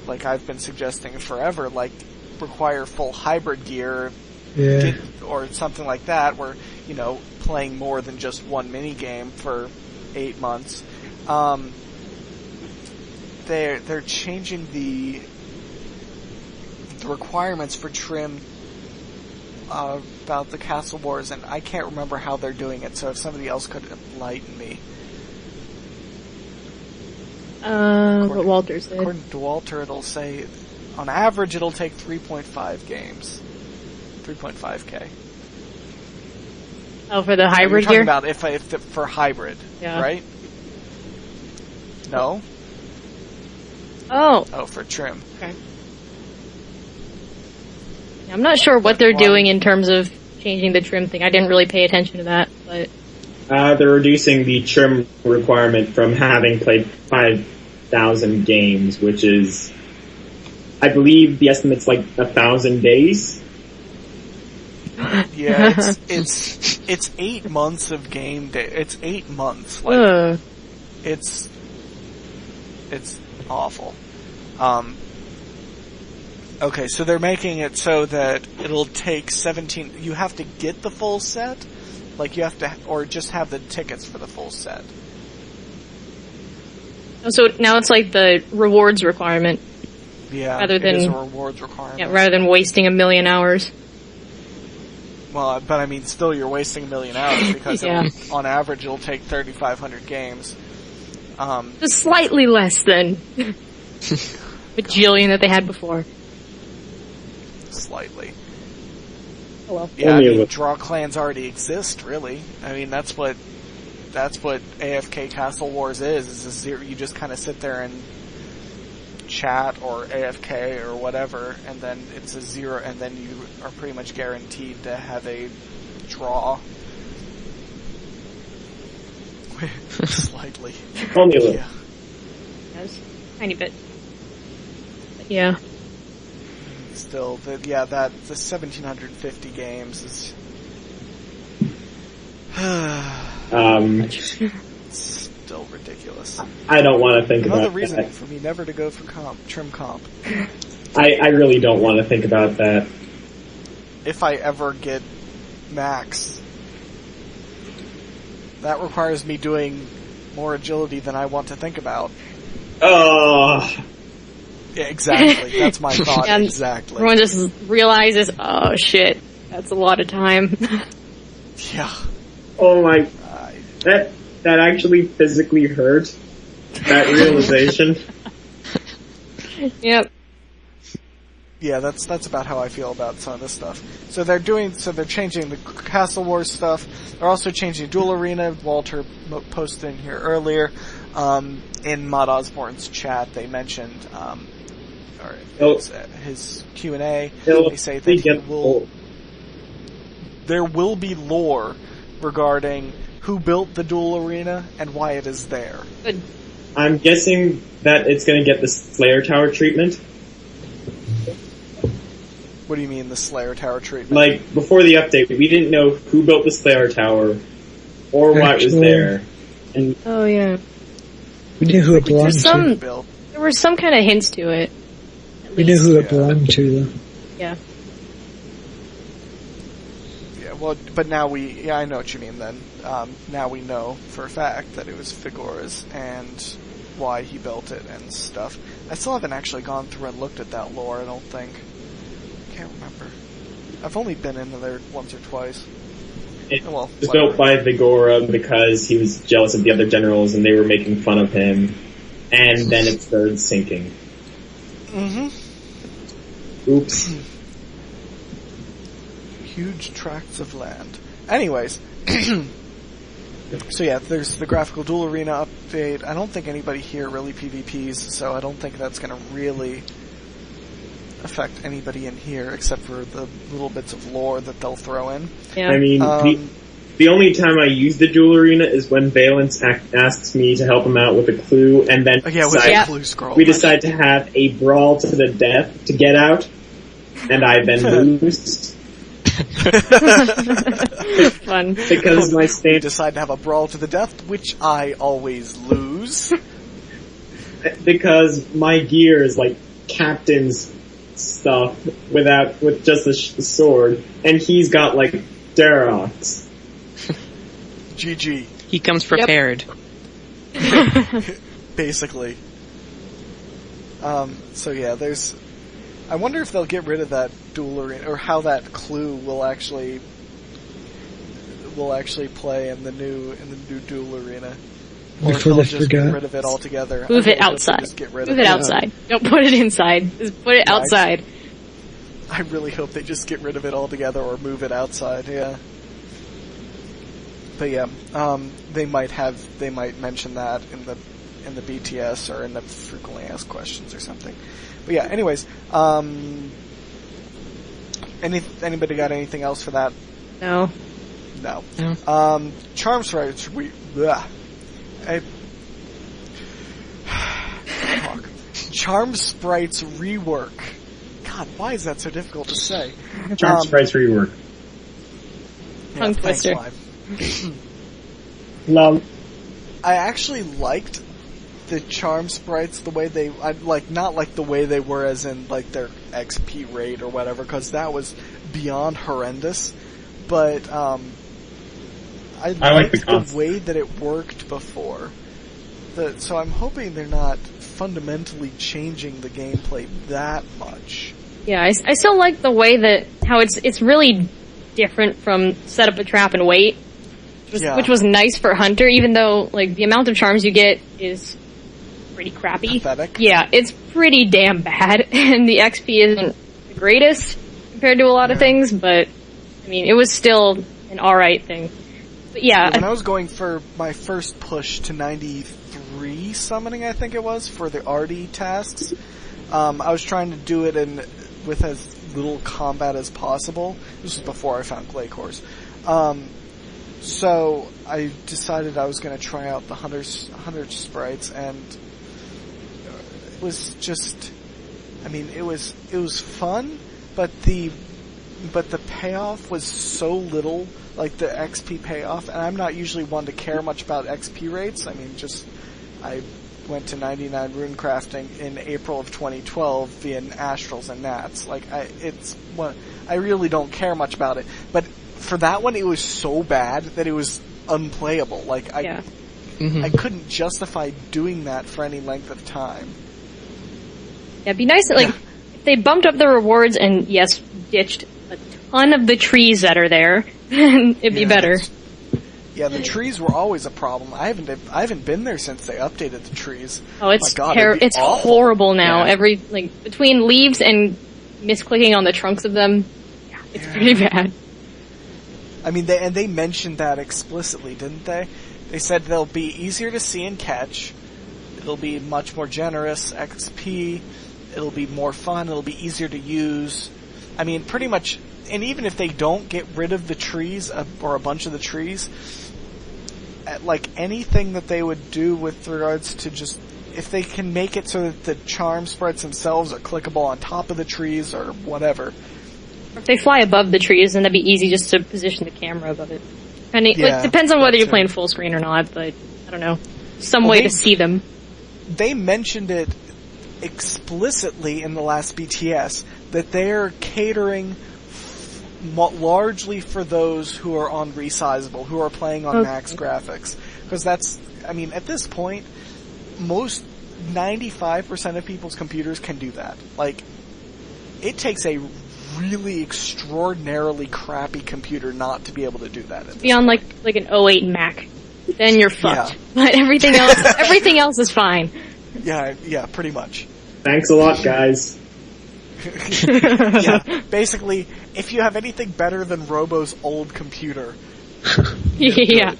I've been suggesting forever, like require full hybrid gear, or something like that, where, you know, playing more than just one mini game for 8 months. They're changing the requirements for trim about the Castle Wars, and I can't remember how they're doing it. So if somebody else could enlighten me. What Walter said. According to Walter, it'll say on average it'll take 3.5 games, 3.5k. Oh, for the You're hybrid talking gear? about if for hybrid, Yeah. right? No? Oh, Oh, for trim. okay. I'm not sure what they're doing in terms of changing the trim thing. I didn't really pay attention to that, but They're reducing the trim requirement from having played 5,000 games, which is, I believe the estimate's like 1,000 days. Yeah, it's 8 months of game day. It's 8 months. Like, it's awful. Okay, so they're making it so that it'll take 17. You have to get the full set, like you have to, or just have the tickets for the full set. so now it's like the rewards requirement. Yeah, Rather it is a than- rewards requirement. Yeah, rather than wasting 1,000,000 hours. Well, but I mean, still you're wasting 1,000,000 hours because Yeah. on average it'll take 3,500 games. Just slightly less than the bajillion that they had before. Slightly. Oh well. Yeah, I Only a mean, little. draw clans already exist, really. I mean, that's what AFK Castle Wars is a zero. You just kind of sit there and chat or AFK or whatever, and then it's a zero, and then you are pretty much guaranteed to have a draw. Slightly. Only a little. Yeah. Yeah, just a tiny bit. But yeah. Still, the 1,750 games is still ridiculous. I don't want to think Another about reason that. for me never to go for trim comp. I really don't want to think about that. If I ever get max, that requires me doing more agility than I want to think about. Oh, Yeah, exactly. That's my thought. And Exactly. Everyone just realizes, oh shit, that's a lot of time. Yeah. oh my, that actually physically hurt. That realization. Yep. Yeah, that's about how I feel about some of this stuff. So they're changing the Castle Wars stuff. They're also changing Duel Arena. Walter posted in here earlier. In Mod Osborne's chat, they mentioned, his Q&A. They say that there will be lore regarding who built the Duel Arena and why it is there. Good. I'm guessing that it's going to get the Slayer Tower treatment. What do you mean, the Slayer Tower treatment? Like, before the update, we didn't know who built the Slayer Tower, or why it was there. And Oh yeah. We knew who it belonged There's to. some, Bill. there were some kind of hints to it. We knew who it yeah. belonged to, though. Yeah. Yeah, well, but now I know what you mean then. Now we know for a fact that it was Figora's, and why he built it and stuff. I still haven't actually gone through and looked at that lore, I don't think. Can't remember. I've only been in there once or twice. It was built by Vigora because he was jealous of the other generals and they were making fun of him. And then it started sinking. Mm-hmm. Oops. Huge tracts of land. Anyways, so yeah, there's the graphical duel arena update. I don't think anybody here really PvPs, so I don't think that's going to really affect anybody in here, except for the little bits of lore that they'll throw in. Yeah. I mean, the only time I use the duel arena is when Valence asks me to help him out with a clue, and then clue scroll. We decide to have a brawl to the death to get out, and I then lose. Fun. Because my stand decide to have a brawl to the death, which I always lose. Because my gear is like captain's stuff with just a sword, and he's got like Darox. GG. He comes prepared. Basically. So yeah, I wonder if they'll get rid of that duel arena, or how that clue will actually play in the new duel arena. Or if they'll just get rid of it altogether. Move it outside. Move it outside. Don't put it inside. Just put it outside. I really hope they just get rid of it altogether or move it outside, yeah. But yeah, they might mention that in the BTS or in the frequently asked questions or something. But yeah, anyways, anybody got anything else for that? No. Charm sprites, Charm sprites rework. God, why is that so difficult to say? Charm sprites rework. Tongue twister. Love. I actually liked the charm sprites the way not like the way they were as in like their XP rate or whatever, because that was beyond horrendous. But I liked the way that it worked before. So I'm hoping they're not fundamentally changing the gameplay that much. Yeah, I still like the way that how it's really different from set up a trap and wait, which was nice for Hunter, even though like the amount of charms you get is pretty crappy. Pathetic. Yeah, it's pretty damn bad, and the XP isn't the greatest compared to a lot of things, but I mean, it was still an alright thing. But yeah. When I was going for my first push to 93 summoning, I think it was, for the RD tasks, I was trying to do it with as little combat as possible. This was before I found Clay Cores. So I decided I was going to try out the Hunter sprites, and it was just, I mean, it was fun, but the payoff was so little, like the XP payoff, and I'm not usually one to care much about XP rates. I mean, I went to 99 rune crafting in April of 2012 via Astrals and Nats. Like, I really don't care much about it. But for that one, it was so bad that it was unplayable. Like, I couldn't justify doing that for any length of time. Yeah, it'd be nice, if they bumped up the rewards and, yes, ditched a ton of the trees that are there, it'd be better. Yeah, the trees were always a problem. I haven't been there since they updated the trees. Oh, it's it's horrible now. Yeah. Between leaves and misclicking on the trunks of them, it's pretty bad. I mean, they mentioned that explicitly, didn't they? They said they'll be easier to see and catch. It'll be much more generous XP. It'll be more fun. It'll be easier to use. I mean, pretty much. And even if they don't get rid of the trees, or a bunch of the trees, like anything that they would do with regards to just, if they can make it so that the charm sprites themselves are clickable on top of the trees or whatever. If they fly above the trees, then that'd be easy just to position the camera above it. And it depends on whether you're playing full screen or not, but I don't know. Some way to see them. They mentioned it explicitly in the last BTS that they're catering largely for those who are on resizable, who are playing on max graphics. Because at this point, most 95% of people's computers can do that. Like, it takes a really extraordinarily crappy computer not to be able to do that. Be on like an 08 Mac, then you're fucked. Yeah. But everything else is fine. Yeah, pretty much. Thanks a lot, guys. Yeah, basically, if you have anything better than Robo's old computer, Yeah.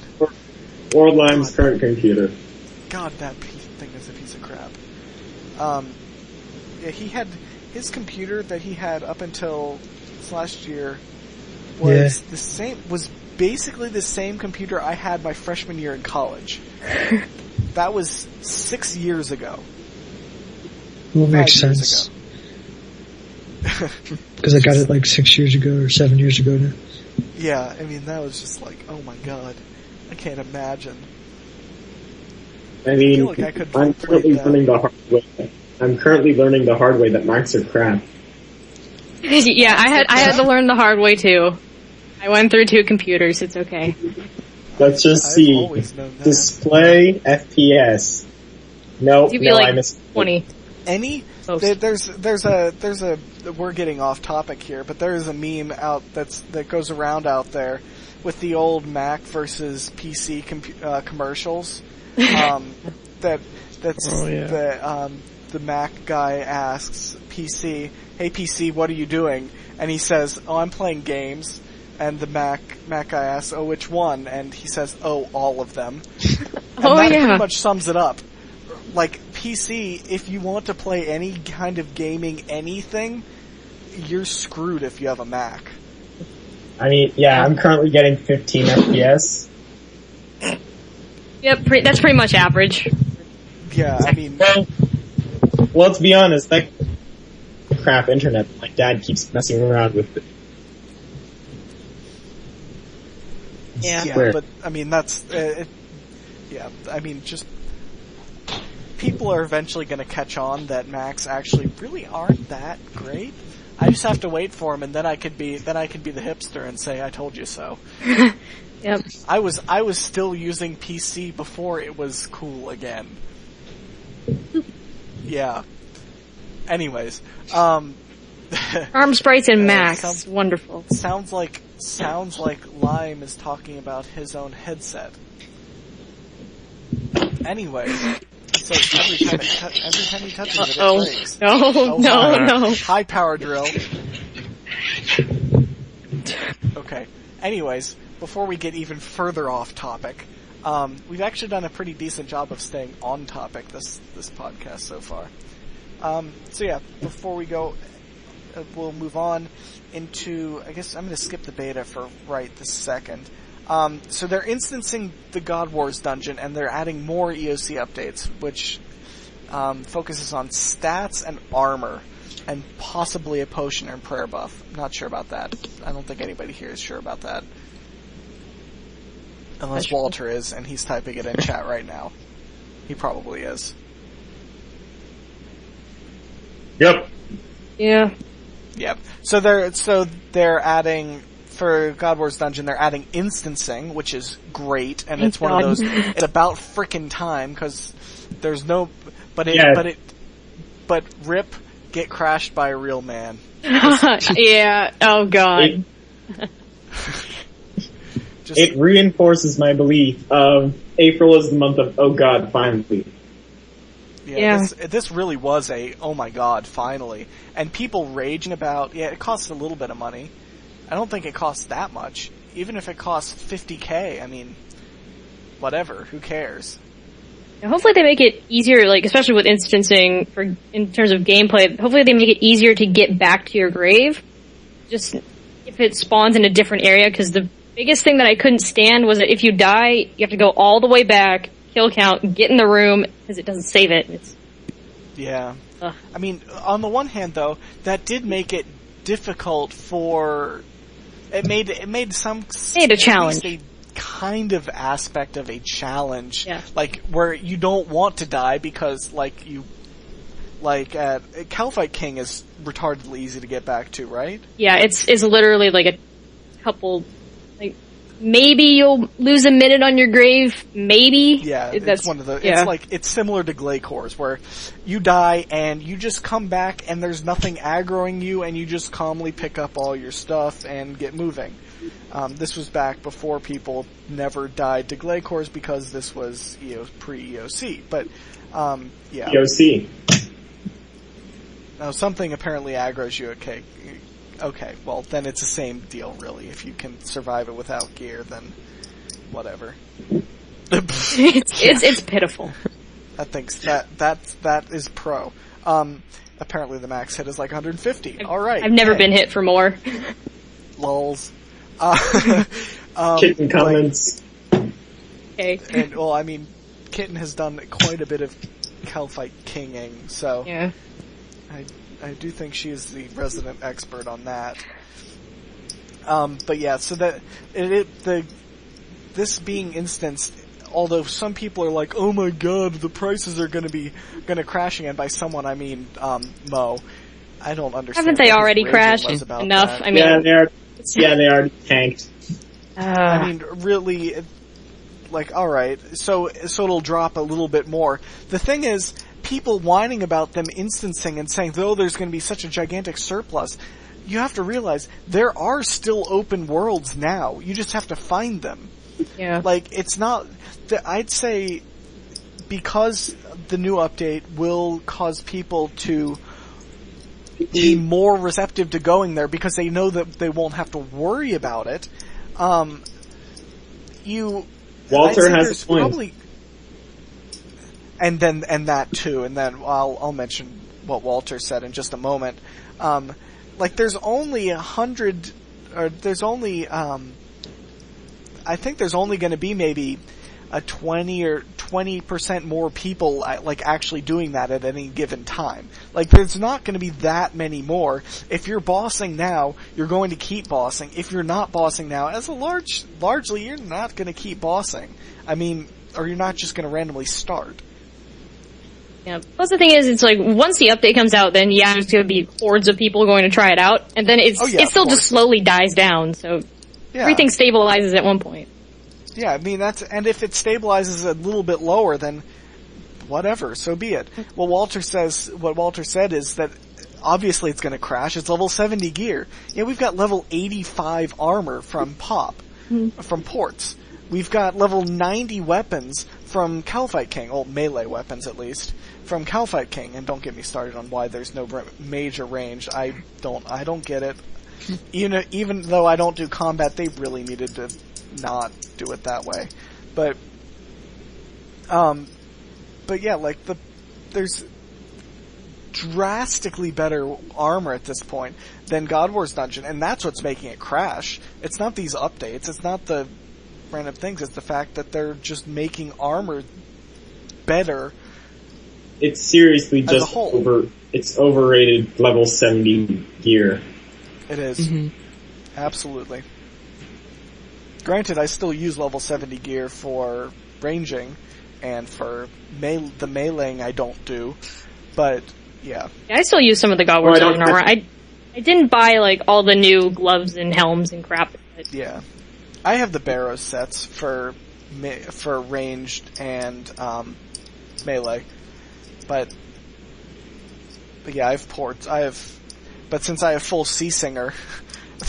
Or Lime's current computer. God, that thing is a piece of crap. Yeah, he had his computer that he had up until last year was was basically the same computer I had my freshman year in college. That was 6 years ago. Well, it makes sense. Because I got it like 6 years ago or 7 years ago now. Yeah, I mean, that was just like, oh my god. I can't imagine. I mean, feel like I could I'm currently learning the hard way. I'm currently learning the hard way that Macs are crap. Yeah, I had to learn the hard way too. I went through 2 computers, it's okay. Let's just I've see. always known that. Display FPS. Nope, You'd be no, like I missed 20. There's a we're getting off topic here, but there is a meme out that goes around out there with the old Mac versus PC commercials. The Mac guy asks PC, "Hey PC, what are you doing?" And he says, "Oh, I'm playing games." And the Mac guy asks, "Oh, which one?" And he says, "Oh, all of them." And that pretty much sums it up. Like, PC, if you want to play any kind of gaming anything, you're screwed if you have a Mac. I mean, yeah, I'm currently getting 15 FPS. Yep, that's pretty much average. Yeah, I mean... Well, to be honest, that crap internet, my dad keeps messing around with it. Yeah, but, I mean, that's... I mean, just... People are eventually going to catch on that Macs actually really aren't that great. I just have to wait for them, and then I could be the hipster and say, "I told you so." Yep. I was still using PC before it was cool again. Yeah. Anyways, ARM sprites and Macs, wonderful. Sounds like Lime is talking about his own headset. Anyway. So every time he touches it, it breaks. No. High power drill. Okay. Anyways, before we get even further off topic, we've actually done a pretty decent job of staying on topic this podcast so far. So yeah, before we go, we'll move on into. I guess I'm going to skip the beta for right this second. So they're instancing the God Wars dungeon, and they're adding more EOC updates, which focuses on stats and armor, and possibly a potion and prayer buff. I'm not sure about that. I don't think anybody here is sure about that. Unless Walter is, and he's typing it in chat right now. He probably is. Yep. Yeah. Yep. So they're adding... For God Wars Dungeon, they're adding instancing, which is great, and it's one of those. It's about frickin' time because there's no, but rip, get crashed by a real man. Yeah. Oh god. It reinforces my belief of April is the month of oh god, finally. Yeah. This really was a oh my god, finally, and people raging about. Yeah, it costs a little bit of money. I don't think it costs that much. Even if it costs $50K, I mean, whatever, who cares? Hopefully they make it easier, like, especially with instancing, in terms of gameplay, hopefully they make it easier to get back to your grave. Just, if it spawns in a different area, because the biggest thing that I couldn't stand was that if you die, you have to go all the way back, kill count, get in the room, because it doesn't save it. Yeah. I mean, on the one hand, though, that did make it difficult for... It made a challenge. A kind of aspect of a challenge. Yeah. Like, where you don't want to die because, Calfight King is retardedly easy to get back to, right? Yeah, it's literally like a couple, like, maybe you'll lose a minute on your grave. Maybe. Yeah, That's it's one of the. yeah. It's similar to Glaycores, where you die and you just come back and there's nothing aggroing you, and you just calmly pick up all your stuff and get moving. This was back before people never died to Glaycores because this was pre-EOC. But yeah, EOC. now something apparently aggroes you. Okay, well then it's the same deal, really. If you can survive it without gear, then whatever. It's pitiful. That is pro. Apparently the max hit is like 150. All right. I've never been hit for more. Lols. Kitten comments. Okay. And well, I mean, Kitten has done quite a bit of Calphite kinging, so Yeah. I do think she is the resident expert on that. But yeah, so that this being instanced, although some people are like, "Oh my god, the prices are gonna crash again." By someone, I mean Mo. I don't understand. Haven't they what his already rage crashed was about enough? that. I mean, Yeah, they already tanked. I mean, really, like, alright, so it'll drop a little bit more. The thing is, people whining about them instancing and saying, oh, there's going to be such a gigantic surplus. You have to realize, there are still open worlds now. You just have to find them. yeah. Like, it's not, I'd say, because the new update will cause people to be more receptive to going there because they know that they won't have to worry about it. Walter has a point. Probably, and that too, and then I'll mention what Walter said in just a moment. Like there's only 100, or there's only, I think there's only going to be maybe a 20% more people like actually doing that at any given time. Like there's not going to be that many more. If you're bossing now, you're going to keep bossing. If you're not bossing now, largely you're not going to keep bossing. I mean, or you're not just going to randomly start. Yeah. Plus the thing is, it's like once the update comes out, then yeah, there's going to be hordes of people going to try it out, and then it still just slowly dies down. So everything stabilizes at one point. Yeah, I mean and if it stabilizes a little bit lower, then whatever, so be it. What Walter said is that obviously it's going to crash. It's level 70 gear. Yeah, we've got level 85 armor from from ports. We've got level 90 weapons from Calphite King, melee weapons at least, from Calphite King. And don't get me started on why there's no major range. I don't get it. Even though I don't do combat, they really needed to not do it that way. But yeah, like there's drastically better armor at this point than God War's dungeon, and that's what's making it crash. It's not these updates, it's not the random things, it's the fact that they're just making armor better. It's seriously as a just whole. It's overrated level 70 gear. It is. Mm-hmm. Absolutely. Granted, I still use level 70 gear for ranging, and for the meleeing I don't do, but yeah. I still use some of the God Wars armor. I didn't buy like all the new gloves and helms and crap. But yeah. I have the Barrow sets for ranged and melee, but yeah, I have ports. But since I have full Sea Singer,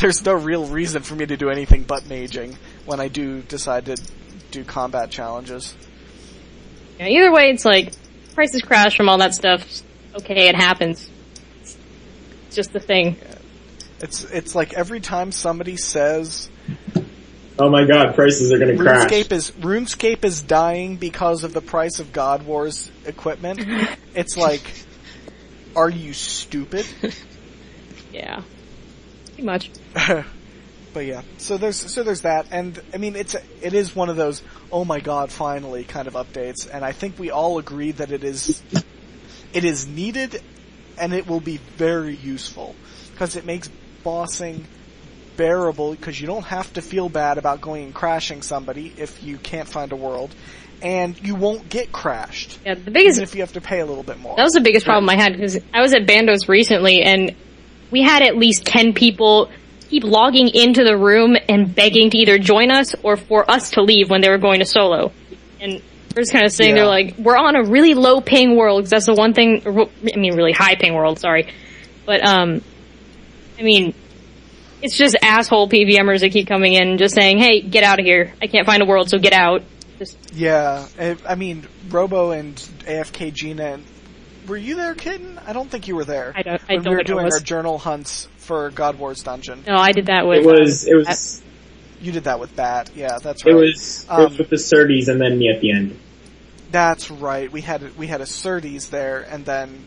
there's no real reason for me to do anything but maging when I do decide to do combat challenges. Yeah, either way, it's like prices crash from all that stuff. Okay, it happens. It's just the thing. Yeah. It's like every time somebody says, "Oh my God, prices are going to crash." RuneScape is dying because of the price of God War's equipment. It's like, are you stupid? Yeah. Pretty much. But yeah, so there's that, and I mean it is one of those oh my god finally kind of updates, and I think we all agree that it is needed, and it will be very useful because it makes bossing bearable because you don't have to feel bad about going and crashing somebody if you can't find a world, and you won't get crashed. Yeah, the biggest even if you have to pay a little bit more. That was the biggest problem I had because I was at Bandos recently and we had at least 10 people keep logging into the room and begging to either join us or for us to leave when they were going to solo. And we're just kind of sitting there like, we're on a really low ping world, because that's the one thing, really high ping world, sorry. But, it's just asshole PVMers that keep coming in and just saying, hey, get out of here. I can't find a world, so get out. Yeah, Robo and AFK Gina, were you there, Kitten? I don't think you were there. I don't we were think doing I was. our journal hunts for God Wars Dungeon. No, I did that with... It was... You did that with Bat, yeah, that's right. It was with the Surtees and then me at the end. That's right. We had a Surtees there, and then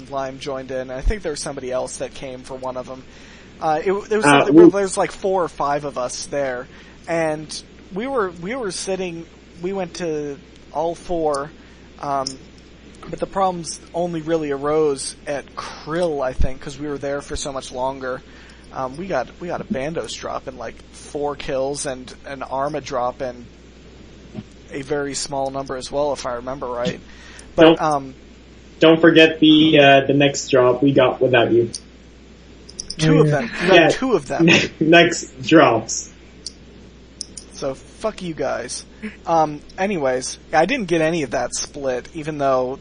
Lime joined in. I think there was somebody else that came for one of them. There was like 4 or 5 of us there, and we were sitting. We went to all 4, but the problems only really arose at Krill, I think, because we were there for so much longer. We got a Bandos drop and like 4 kills and an Arma drop and a very small number as well, if I remember right. But don't forget the next drop we got without you. 2 of them. You got 2 of them. Next drops. So fuck you guys. Anyways, I didn't get any of that split, even though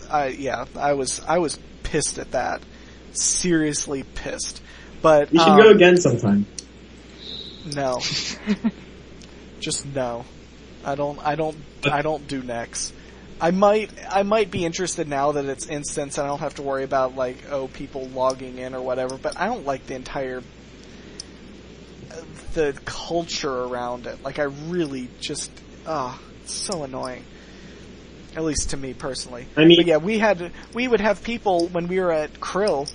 I was pissed at that. Seriously pissed. But you should go again sometime. No. Just no. I don't do necks. I might be interested now that it's instance and I don't have to worry about people logging in or whatever, but I don't like the culture around it. Like I really just it's so annoying. At least to me personally. But yeah, we would have people when we were at Krill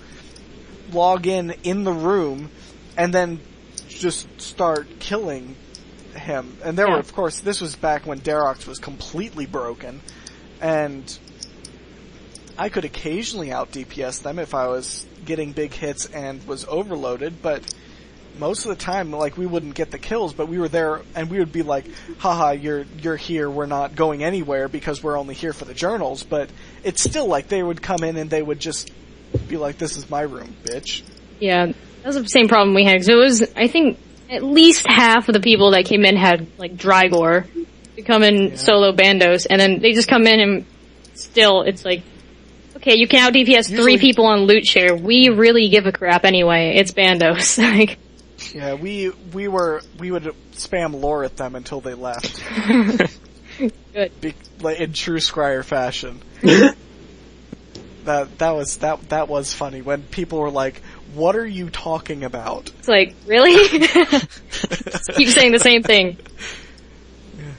log in the room and then just start killing him. And there were, of course, this was back when Darox was completely broken, and I could occasionally out DPS them if I was getting big hits and was overloaded, but most of the time, we wouldn't get the kills, but we were there and we would be like, haha, you're here, we're not going anywhere because we're only here for the journals, but it's still like they would come in and they would just be like, this is my room, bitch. Yeah, that was the same problem we had, because it was, I think, at least half of the people that came in had, Drygor to come in solo Bandos, and then they just come in and still, it's like, okay, you can out DPS 3 people on loot share. We really give a crap anyway. It's Bandos. Yeah, we would spam lore at them until they left. Good. In true Scryer fashion. That was funny when people were like, "What are you talking about?" It's like, really? Keep saying the same thing. Yeah.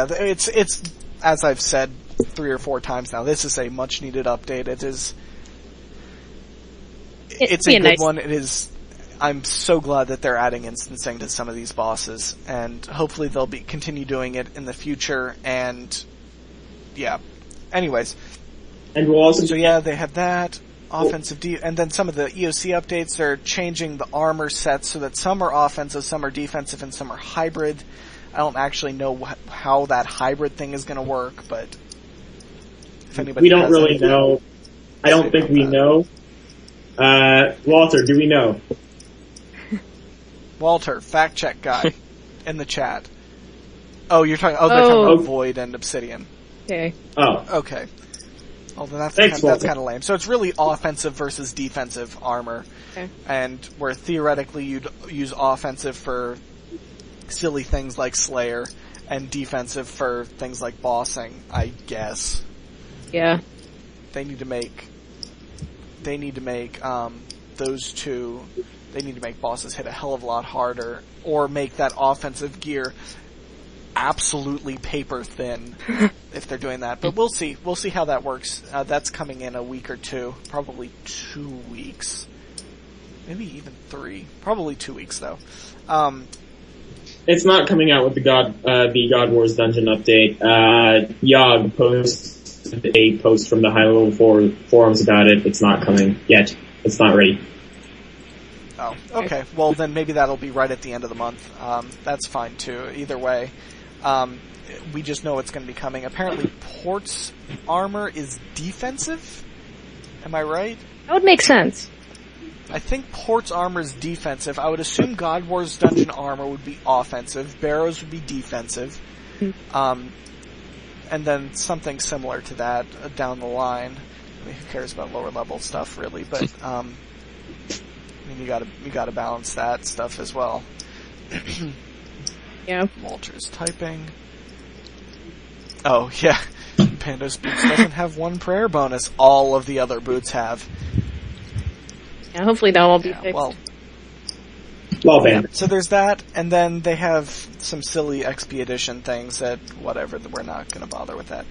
It's as I've said 3 or 4 times now. This is a much needed update. It's a good one. It is. I'm so glad that they're adding instancing to some of these bosses, and hopefully they'll continue doing it in the future. And yeah. Anyways. And we'll also they have that offensive and then some of the EOC updates are changing the armor sets so that some are offensive, some are defensive, and some are hybrid. I don't actually know how that hybrid thing is going to work, but if anybody we don't really know. I don't think we know. Walter, do we know? Walter, fact check guy, in the chat. Oh, you're talking. Oh, they're talking about Void and Obsidian. Okay. Oh. Okay. Well, then that's kind of lame. So it's really offensive versus defensive armor. Okay. And where theoretically you'd use offensive for silly things like Slayer and defensive for things like bossing, I guess. Yeah. They need to make those two. They need to make bosses hit a hell of a lot harder, or make that offensive gear absolutely paper thin if they're doing that. But we'll see. We'll see how that works. That's coming in a week or 2, probably 2 weeks, maybe even 3. Probably 2 weeks though. It's not coming out with the God Wars Dungeon update. Yogg posted a post from the high-level forums about it. It's not coming yet. It's not ready. Oh, okay. Well, then maybe that'll be right at the end of the month. That's fine too. Either way, we just know it's going to be coming. Apparently, Port's armor is defensive. Am I right? That would make sense. I think Port's armor is defensive. I would assume God War's dungeon armor would be offensive. Barrow's would be defensive. And then something similar to that down the line. I mean, who cares about lower level stuff, really? But I mean, you gotta balance that stuff as well. Yeah. Walter's typing. Oh yeah, Panda's boots doesn't have one prayer bonus. All of the other boots have. Yeah, hopefully that will be fixed. Well, yeah, so there's that, and then they have some silly XP edition things that, whatever, that we're not going to bother with that.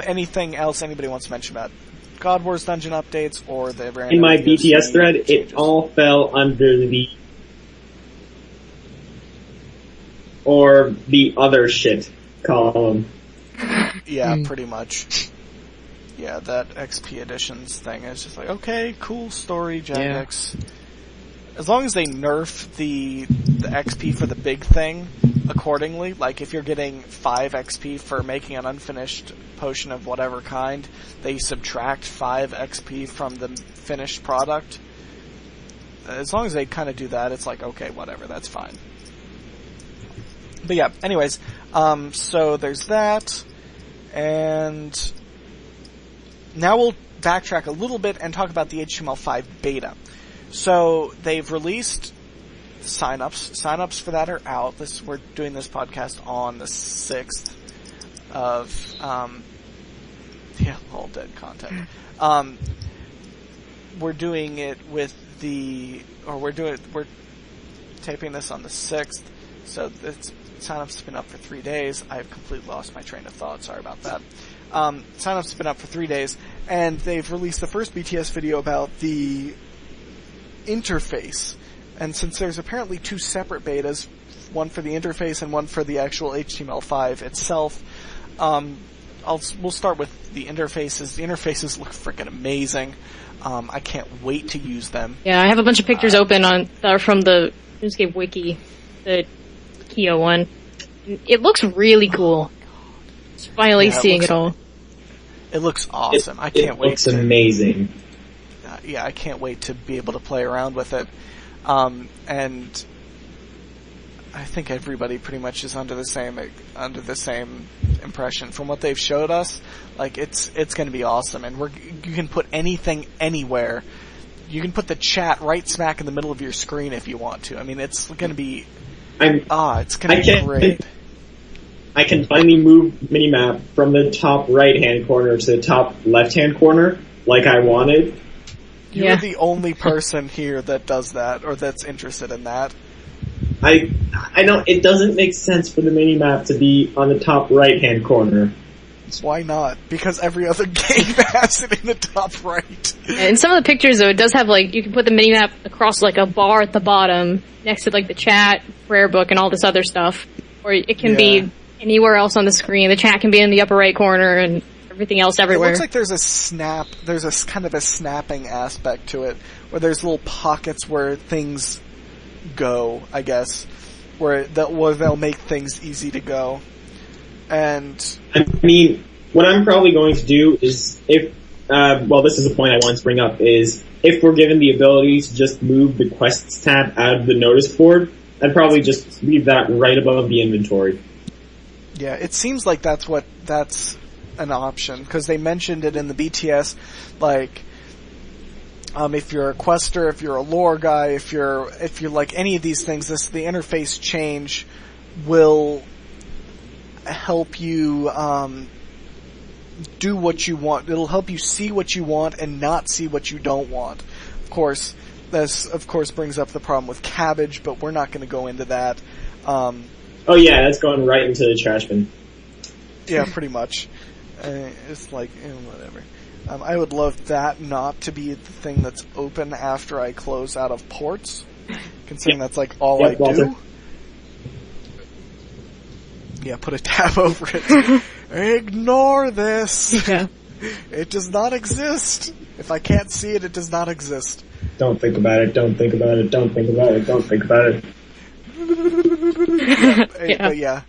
Anything else anybody wants to mention about God War's dungeon updates or the random... In my BTS thread, it all fell under the... or the other shit column. Yeah, pretty much. Yeah, that XP editions thing is just like, okay, cool story, Jagex. Yeah. As long as they nerf the XP for the big thing accordingly, like if you're getting 5 XP for making an unfinished potion of whatever kind, they subtract 5 XP from the finished product. As long as they kind of do that, it's like, okay, whatever, that's fine. But yeah, anyways, so there's that, and now we'll backtrack a little bit and talk about the HTML5 Beta. So they've released signups. Signups for that are out. We're doing this podcast on the 6th of all dead content. We're doing it with we're taping this on the 6th. So signups have been up for 3 days. I've completely lost my train of thought. Sorry about that. Signups have been up for 3 days, and they've released the first BTS video about the interface. And since there's apparently 2 separate betas, one for the interface and one for the actual HTML5 itself, we'll start with the interfaces. The interfaces look freaking amazing. I can't wait to use them. Yeah, I have a bunch of pictures open that are from the Runescape wiki, the Kyo one. It looks really cool. Just finally seeing it all. It looks awesome. I can't wait. It looks amazing. Yeah, I can't wait to be able to play around with it. And I think everybody pretty much is under the same impression from what they've showed us. Like it's going to be awesome, and you can put anything anywhere. You can put the chat right smack in the middle of your screen if you want to. I mean, it's going to be it's going to be great. I can finally move minimap from the top right-hand corner to the top left-hand corner like I wanted. You're the only person here that does that, or that's interested in that. I know it doesn't make sense for the minimap to be on the top right-hand corner. Why not? Because every other game has it in the top right. In some of the pictures, though, it does have, like, you can put the minimap across, like, a bar at the bottom, next to, like, the chat, prayer book, and all this other stuff. Or it can be anywhere else on the screen. The chat can be in the upper right corner, and everything else everywhere. It looks like there's a kind of a snapping aspect to it, where there's little pockets where things go, I guess, where they'll make things easy to go. And I mean, what I'm probably going to do is this is a point I wanted to bring up, is if we're given the ability to just move the quests tab out of the notice board, I'd probably just leave that right above the inventory. Yeah, it seems like that's an option, because they mentioned it in the BTS, like, if you're a quester, if you're a lore guy, if you're like any of these things, the interface change will help you do what you want. It'll help you see what you want and not see what you don't want. Of course, this brings up the problem with cabbage, but we're not going to go into that. Oh yeah, that's going right into the trash bin. Yeah, pretty much. It's like, whatever. I would love that not to be the thing that's open after I close out of ports, considering that's like all I Walter. do. Yeah, put a tab over it. Ignore this. Yeah. It does not exist. If I can't see it, it does not exist. Don't think about it. Don't think about it. Don't think about it. Don't think about it. But yeah.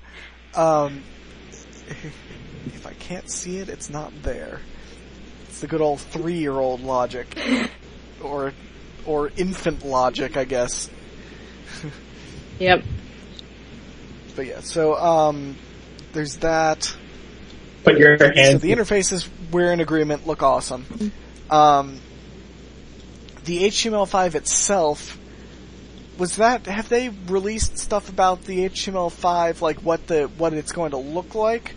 If I can't see it, it's not there. It's the good old 3-year-old logic. Or or infant logic, I guess. Yep. But yeah, so there's that. Put your hands. So the interfaces, we're in agreement, look awesome. The HTML5 itself, have they released stuff about the HTML5, like what it's going to look like?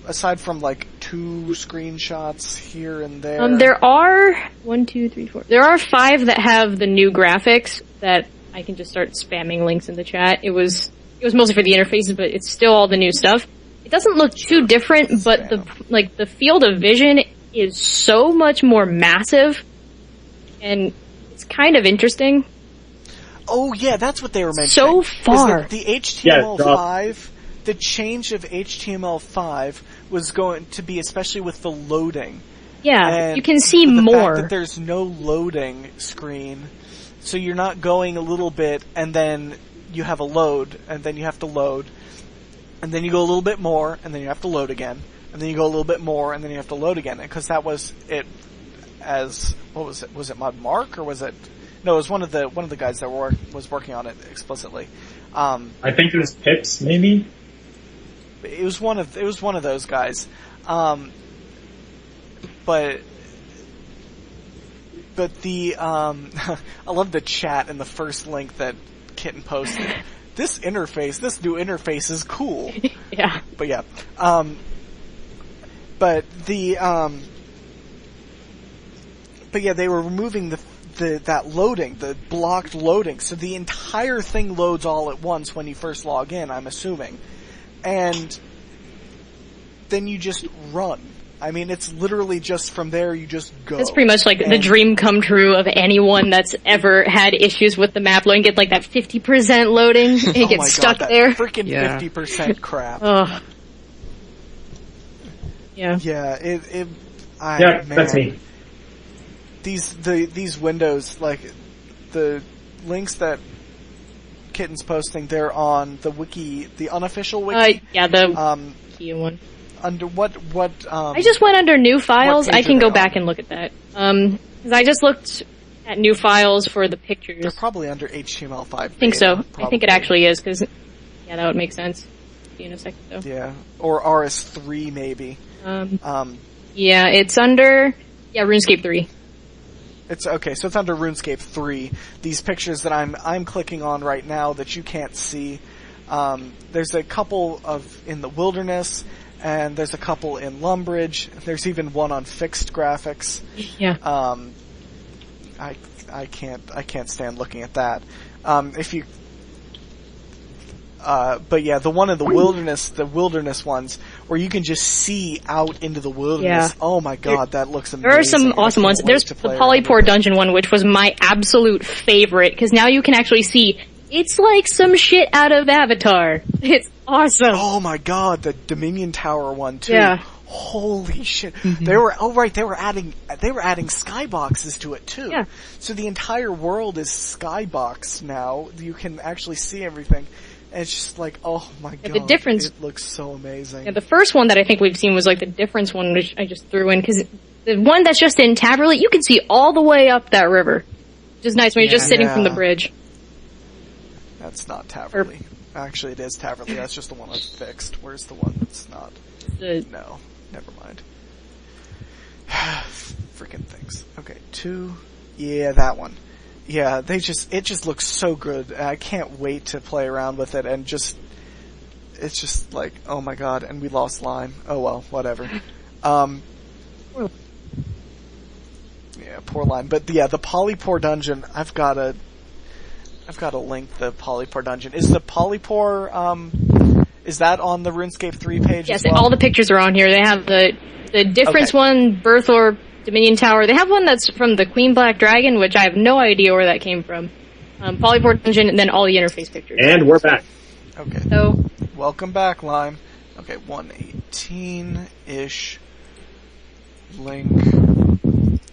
Aside from like 2 screenshots here and there. There are 1, 2, 3, 4. There are 5 that have the new graphics that I can just start spamming links in the chat. It was mostly for the interfaces, but it's still all the new stuff. It doesn't look too different, but the field of vision is so much more massive, and it's kind of interesting. Oh yeah, that's what they were mentioning. So far. The HTML5, the change of HTML5 was going to be especially with the loading. Yeah, and you can see the more. fact that there's no loading screen, so you're not going a little bit and then you have a load, and then you have to load, and then you go a little bit more, and then you have to load again, and then you go a little bit more, and then you have to load again. Because that was it. As what was it? Was it Mod Mark or was it? No, it was one of the guys that was working on it explicitly. I think it was Pips, maybe. It was one of those guys. But the I love the chat in the first link that Kitten posted. This new interface is cool. Yeah. But yeah. But yeah, they were removing that loading, the blocked loading, so the entire thing loads all at once when you first log in, I'm assuming. And then you just run. I mean, it's literally just from there you just go. It's pretty much like the dream come true of anyone that's ever had issues with the map loading. Get like that 50% loading, and it gets stuck there. Freaking 50% crap. Ugh. Yeah. Yeah, man. That's me. These windows, like the links that Kitten's posting, they're on the wiki, the unofficial wiki. Yeah, the key one. Under what I just went under new files. I can go back and look at that. Because I just looked at new files for the pictures. They're probably under HTML5 Beta. I think so. Probably. I think it actually is, because yeah, that would make sense. See in a second, though. Yeah, or RS3 maybe. Yeah, it's under RuneScape 3. It's okay, so it's under RuneScape 3. These pictures that I'm clicking on right now that you can't see. There's a couple in the wilderness, and there's a couple in Lumbridge. There's even one on fixed graphics. Yeah. I can't stand looking at that. But yeah, the one in the wilderness ones, where you can just see out into the wilderness. Yeah. Oh my god, that looks amazing. There are some awesome ones. There's the Polypore Dungeon one, which was my absolute favorite, because now you can actually see, it's like some shit out of Avatar. It's awesome. Oh my god, the Dominion Tower one too. Yeah. Holy shit. Mm-hmm. They were adding skyboxes to it too. Yeah. So the entire world is skybox now. You can actually see everything. And it's just like, oh my god, the difference, it looks so amazing. Yeah, the first one that I think we've seen was like the difference one, which I just threw in, because the one that's just in Taverley, you can see all the way up that river. Which is nice when you're just sitting from the bridge. That's not Taverley. Actually, it is Taverley. That's just the one that's fixed. Where's the one that's not? No, never mind. Freaking things. Okay, 2. Yeah, that one. Yeah, it just looks so good. I can't wait to play around with it, and it's just like, oh my god, and we lost Lime. Oh well, whatever. Yeah, poor Lime. But yeah, the Polypore Dungeon, I've got to link the Polypore Dungeon. Is the Polypore, is that on the RuneScape 3 page yes, as well? All the pictures are on here. They have the difference one, Birth Orb, Dominion Tower. They have one that's from the Queen Black Dragon, which I have no idea where that came from. Polypore Dungeon, and then all the interface pictures. And we're back. Okay. So, welcome back, Lime. Okay, 118-ish link.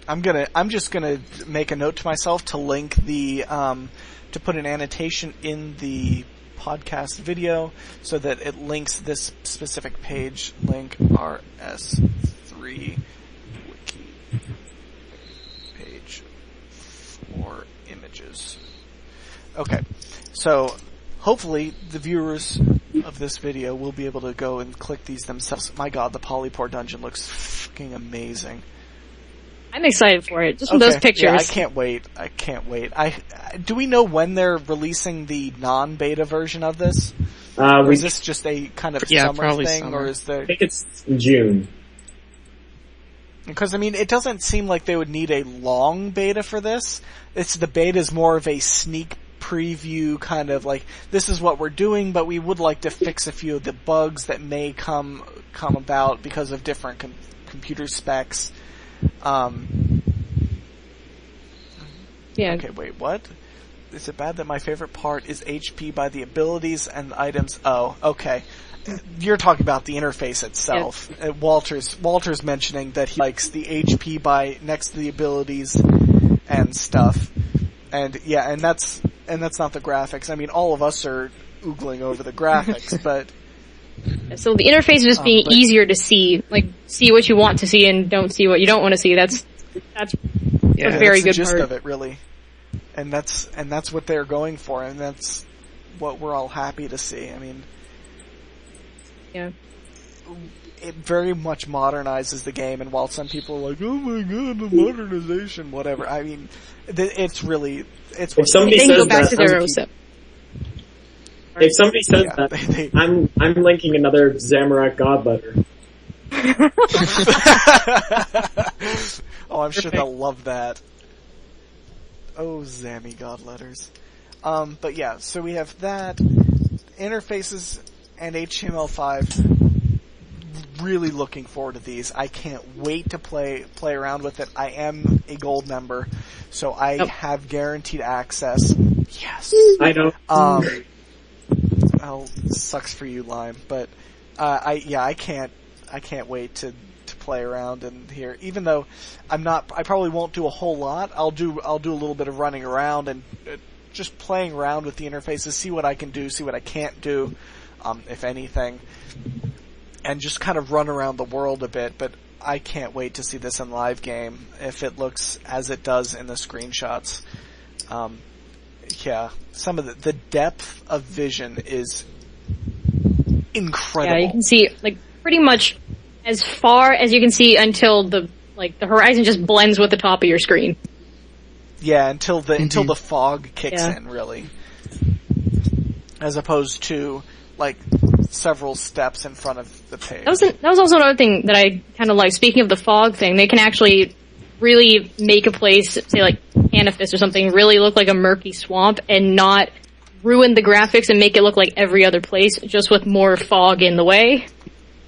I'm just gonna make a note to myself to link to put an annotation in the podcast video so that it links this specific page. Link RS3 wiki page 4 pages. Okay, so hopefully the viewers of this video will be able to go and click these themselves. My god, the Polypore dungeon looks fucking amazing. I'm excited for it, just from those pictures. Yeah, I can't wait. Do we know when they're releasing the non-beta version of this? Or is this just a kind of summer thing? Summer. Or is there... I think it's June. Because, I mean, it doesn't seem like they would need a long beta for this. The beta is more of a sneak preview, kind of like, this is what we're doing, but we would like to fix a few of the bugs that may come about because of different computer specs. Yeah. Okay, wait, what? Is it bad that my favorite part is HP by the abilities and items? Oh, okay. You're talking about the interface itself. Yeah. Walter's mentioning that he likes the HP by next to the abilities and stuff. And yeah, and that's not the graphics. I mean, all of us are oogling over the graphics, but... So the interface just being easier to see, like, see what you want to see and don't see what you don't want to see, that's a very good the gist part. of it, really. And that's what they're going for, and that's what we're all happy to see. I mean... Yeah. It very much modernizes the game, and while some people are like, oh my god, the modernization, whatever, I mean, it's really... If somebody they says go back that, to their OSIP. If somebody says that, I'm linking another Zamorak Godletter. Oh, I'm sure they'll love that. Oh, Zammy Godletters. But yeah, so we have that, interfaces, and HTML5. Really looking forward to these. I can't wait to play around with it. I am a gold member, so I have guaranteed access. Yes. I know. Oh, sucks for you, Lime, but I can't wait to play around in here. Even though I probably won't do a whole lot. I'll do a little bit of running around and just playing around with the interfaces, see what I can do, see what I can't do, if anything, and just kind of run around the world a bit. But I can't wait to see this in live game if it looks as it does in the screenshots. Yeah, some of the depth of vision is incredible. Yeah, you can see, like, pretty much as far as you can see until the horizon just blends with the top of your screen. Yeah, until the fog kicks in, really. As opposed to, like, several steps in front of the page. That was also another thing that I kind of like. Speaking of the fog thing, they can actually really make a place, say like Canifis or something, really look like a murky swamp and not ruin the graphics and make it look like every other place, just with more fog in the way.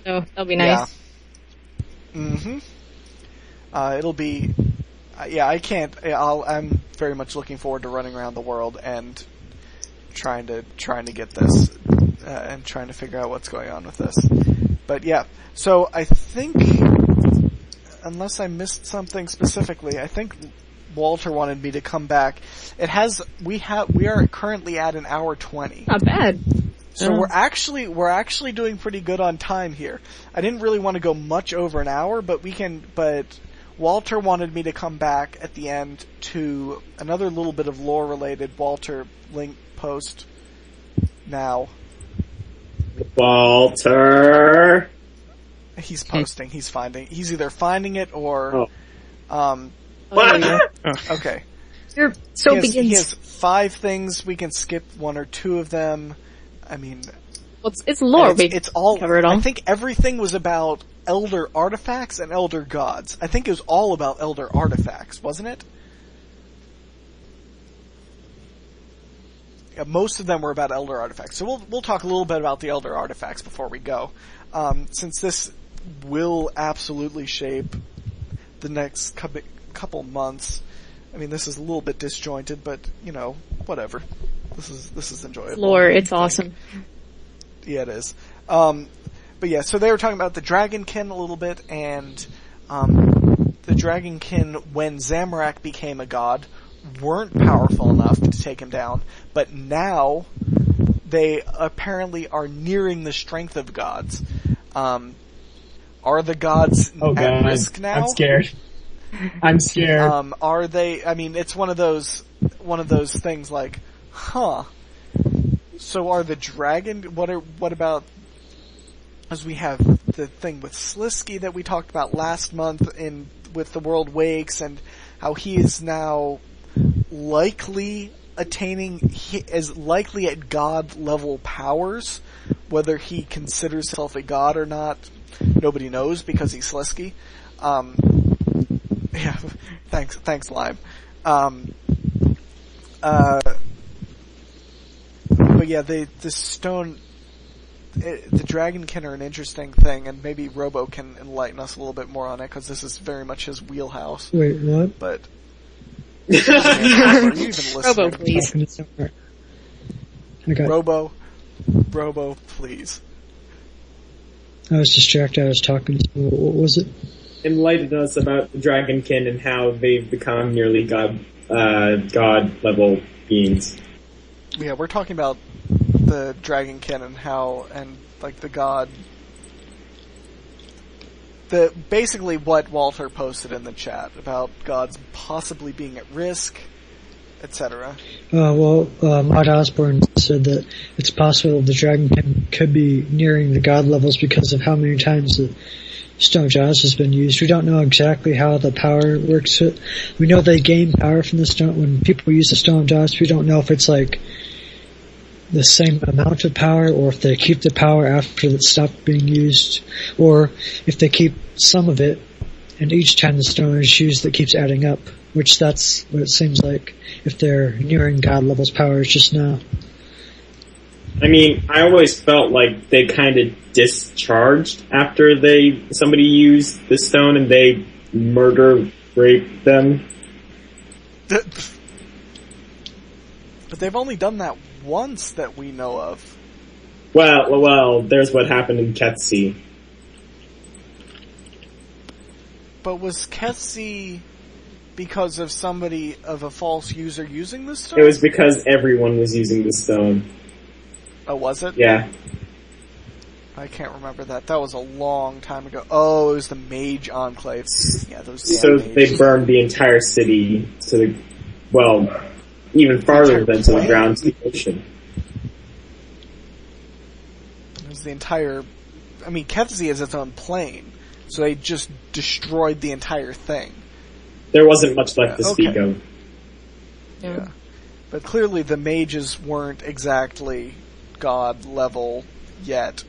So that'll be nice. Yeah. Mm-hmm. It'll be... I'm very much looking forward to running around the world and trying to get this and trying to figure out what's going on with this. But yeah, so I think, unless I missed something specifically, I think Walter wanted me to come back. We are currently at an hour 20. Not bad. So we're actually doing pretty good on time here. I didn't really want to go much over an hour, but Walter wanted me to come back at the end to another little bit of lore related. Walter, link post now. Walter. He's posting. He's either finding it or. What? Okay. Begins. He has 5 things. We can skip 1 or 2 of them. I mean, it's lore. It's all. Cover it all. I think everything was about elder artifacts and elder gods. I think it was all about elder artifacts, wasn't it? Yeah, most of them were about elder artifacts. So we'll talk a little bit about the elder artifacts before we go, since this will absolutely shape the next couple months. I mean, this is a little bit disjointed, but whatever. This is enjoyable. Lore, it's awesome. Yeah, it is. But yeah, so they were talking about the Dragonkin a little bit, and the Dragonkin, when Zamorak became a god, weren't powerful enough to take him down, but now they apparently are nearing the strength of gods. Are the gods at risk now? I'm scared. Are they? I mean, it's one of those. one of those things like, huh, so are the dragon, what about, as we have the thing with Slisky that we talked about last month with the World Wakes, and how he is now likely is likely at god level powers. Whether he considers himself a god or not, nobody knows because he's Slisky. Yeah, thanks, Lime. But yeah, the stone, the Dragonkin are an interesting thing, and maybe Robo can enlighten us a little bit more on it, because this is very much his wheelhouse. Wait, what? But are you even listening? Robo, please. Robo, please. I was distracted. I was talking. What was it? Enlighten us about the Dragonkin and how they've become nearly god level beings. Yeah, we're talking about the Dragonkin and like the god. Basically what Walter posted in the chat about gods possibly being at risk, etc. Maud Osborne said that it's possible the Dragonkin could be nearing the god levels because of how many times the Stone Jaws has been used. We don't know exactly how the power works. We know they gain power from the stone when people use the Stone Jaws. We don't know if it's like the same amount of power, or if they keep the power after it stopped being used, or if they keep some of it, and each time the stone is used, that keeps adding up. Which that's what it seems like if they're nearing God levels powers just now. I mean, I always felt like they kind of discharged after somebody used the stone and they raped them. But they've only done that once that we know of. Well, there's what happened in Ketsy. But was Ketsy because of a false user using the stone? It was because everyone was using the stone. Oh, was it? Yeah. I can't remember that. That was a long time ago. Oh, it was the Mage Enclave. Yeah, those. So they burned the entire city to even farther than to the ground, to the ocean. It was the entire. I mean, Kefzi is its own plane, so they just destroyed the entire thing. There wasn't much left to speak of. Yeah. But clearly the mages weren't exactly god level yet,